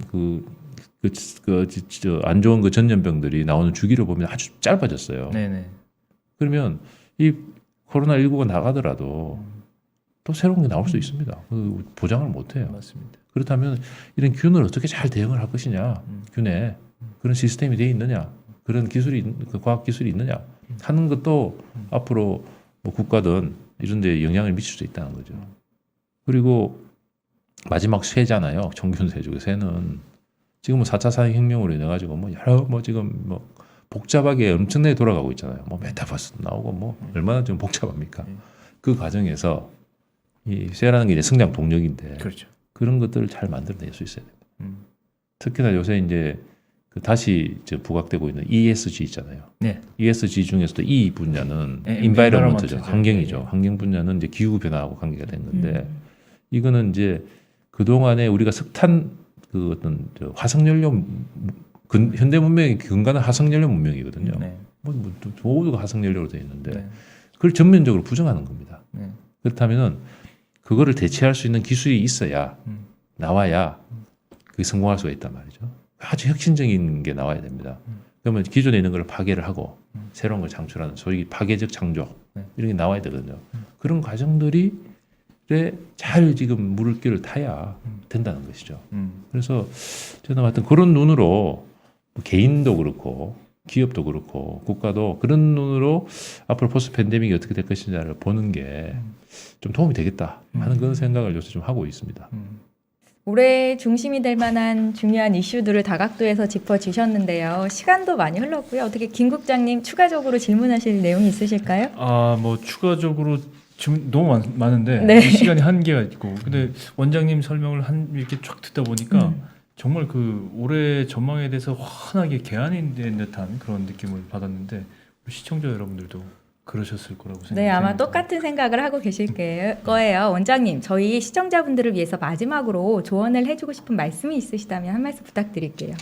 안 좋은 그 전염병들이 나오는 주기를 보면 아주 짧아졌어요. 네네. 그러면 이 코로나19가 나가더라도 또 새로운 게 나올 수 있습니다. 그 보장을 못 해요. 맞습니다. 그렇다면 이런 균을 어떻게 잘 대응을 할 것이냐, 균에 그런 시스템이 되어 있느냐, 그런 그 과학 기술이 있느냐 하는 것도 앞으로 뭐 국가든 이런 데 영향을 미칠 수 있다는 거죠. 그리고 마지막 쇠잖아요. 청균세 중에 쇠는 지금은 4차 산업혁명으로 인해 가지고 뭐 여러 뭐 지금 뭐 복잡하게 엄청나게 돌아가고 있잖아요. 뭐 메타버스도 나오고 뭐 얼마나 좀 복잡합니까? 그 과정에서 이 쇠라는 게 이제 성장 동력인데 그렇죠. 그런 것들을 잘 만들어낼 수 있어야 됩니다. 특히나 요새 이제 그 다시 이제 부각되고 있는 ESG 있잖아요. 네. ESG 중에서도 이 분야는 네, environment죠. environment죠. 환경이죠. 네. 환경 분야는 이제 기후 변화하고 관계가 된 건데 이거는 이제 그 동안에 우리가 석탄 그 어떤 화석연료 현대 문명의 근간은 화석연료 문명이거든요. 네. 모두가 화석연료로 되어 있는데 네. 그걸 전면적으로 부정하는 겁니다. 네. 그렇다면은 그거를 대체할 수 있는 기술이 있어야 나와야 그게 성공할 수가 있단 말이죠. 아주 혁신적인 게 나와야 됩니다. 그러면 기존에 있는 걸 파괴를 하고 새로운 걸 창출하는 소위 파괴적 창조 이런 게 나와야 되거든요. 그런 과정들이 잘 지금 물길을 타야 된다는 것이죠. 그래서 저는 하여튼 그런 눈으로 개인도 그렇고 기업도 그렇고 국가도 그런 눈으로 앞으로 포스트 팬데믹이 어떻게 될 것인지를 보는 게 좀 도움이 되겠다 하는 그런 생각을 요새 좀 하고 있습니다. 올해 중심이 될 만한 중요한 이슈들을 다각도에서 짚어주셨는데요. 시간도 많이 흘렀고요. 어떻게 김 국장님 추가적으로 질문하실 내용이 있으실까요? 뭐 추가적으로 지금 너무 많은데 네. 시간이 한계가 있고 근데 원장님 설명을 이렇게 쫙 듣다 보니까 정말 그 올해 전망에 대해서 환하게 개안이 된 듯한 그런 느낌을 받았는데 시청자 여러분들도 그러셨을 거라고 생각합니다. 네, 아마 똑같은 생각을 하고 계실 거예요. 원장님, 저희 시청자분들을 위해서 마지막으로 조언을 해주고 싶은 말씀이 있으시다면 한 말씀 부탁드릴게요.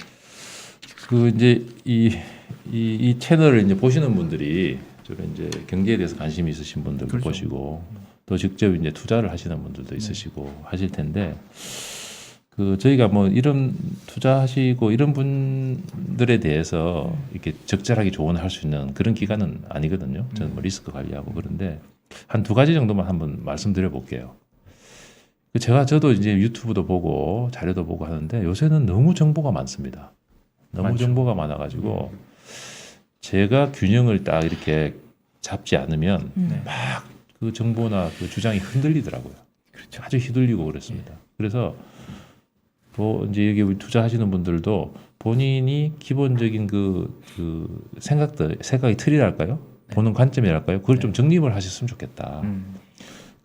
그 이제 이 채널을 이제 보시는 분들이 주로 이제 경제에 대해서 관심이 있으신 분들도 그렇죠. 보시고 또 직접 이제 투자를 하시는 분들도 있으시고 하실 텐데 그 저희가 뭐 이런 투자하시고 이런 분들에 대해서 이렇게 적절하게 조언할 수 있는 그런 기관은 아니거든요. 저는 뭐 리스크 관리하고 그런데 한 두 가지 정도만 한번 말씀드려 볼게요. 저도 이제 유튜브도 보고 자료도 보고 하는데 요새는 너무 정보가 많습니다. 너무 많죠. 정보가 많아가지고 제가 균형을 딱 이렇게 잡지 않으면 막 그 정보나 그 주장이 흔들리더라고요. 그렇죠. 아주 휘둘리고 그랬습니다. 그래서 뭐 이제 여기 투자하시는 분들도 본인이 기본적인 그 생각의 틀이랄까요? 보는 관점이랄까요? 그걸 좀 정립을 하셨으면 좋겠다.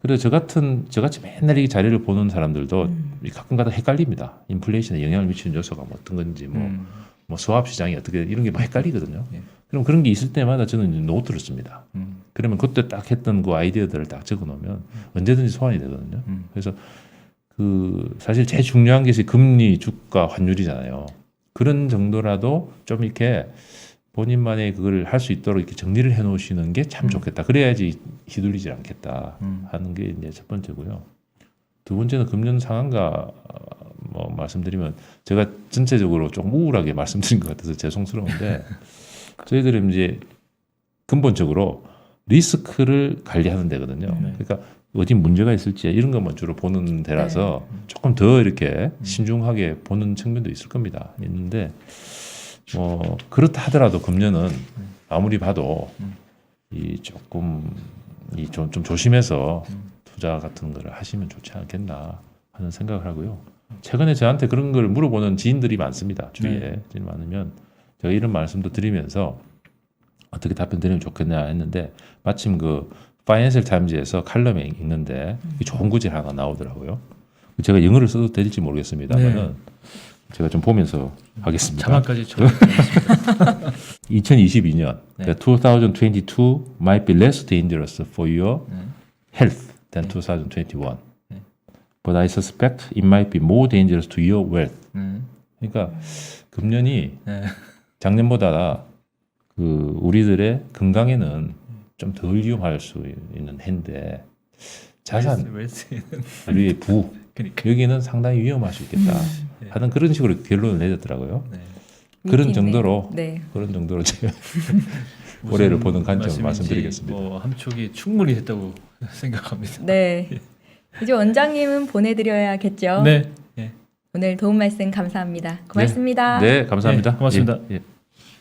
그래서 저같이 맨날 이 자료를 보는 사람들도 가끔가다 헷갈립니다. 인플레이션에 영향을 미치는 요소가 뭐 어떤 건지 뭐 수압 시장이 어떻게 이런 게 막 헷갈리거든요. 그럼 그런 게 있을 때마다 저는 이제 노트를 씁니다. 그러면 그때 딱 했던 그 아이디어들을 딱 적어 놓으면 언제든지 소환이 되거든요. 그래서 그 사실 제일 중요한 것이 금리, 주가, 환율이잖아요. 그런 정도라도 좀 이렇게 본인만의 그걸 할 수 있도록 이렇게 정리를 해 놓으시는 게 참 좋겠다. 그래야지 휘둘리지 않겠다 하는 게 이제 첫 번째고요. 두 번째는 금년 상한가 뭐 말씀드리면 제가 전체적으로 좀 우울하게 말씀드린 것 같아서 죄송스러운데 저희들은 이제 근본적으로 리스크를 관리하는 데거든요. 그러니까 어디 문제가 있을지 이런 것만 주로 보는 데라서 조금 더 이렇게 신중하게 보는 측면도 있을 겁니다. 있는데 뭐 그렇다 하더라도 금년은 아무리 봐도 좀 조심해서 투자 같은 거를 하시면 좋지 않겠나 하는 생각을 하고요. 최근에 저한테 그런 걸 물어보는 지인들이 많습니다. 주위에 지인 많으면 제가 이런 말씀도 드리면서 어떻게 답변 드리면 좋겠냐 했는데 마침 그 파이낸셜 타임즈에서 칼럼에 있는데 좋은 구절 하나 나오더라고요. 제가 영어를 써도 될지 모르겠습니다만은 제가 좀 보면서 하겠습니다. 자막까지 쳐요. 2022년, 그러니까 2022 might be less dangerous for your health than 2021. But I suspect it might be more dangerous to your wealth. 그러니까 금년이 작년보다 그 우리들의 건강에는 좀 덜 위험할 수 있는 해인데 자산, 우리의 그러니까. 여기는 상당히 위험할 수 있겠다 하는 그런 식으로 결론을 내렸더라고요. 네. 그런 위기네. 정도로 네. 그런 정도로 제가 무슨 올해를 보는 관점을 말씀인지 말씀드리겠습니다. 뭐 함축이 충분히 했다고 생각합니다. 네. 이제 원장님은 보내드려야겠죠. 네. 네. 오늘 도움 말씀 감사합니다. 고맙습니다. 네, 감사합니다. 네, 고맙습니다. 예, 예.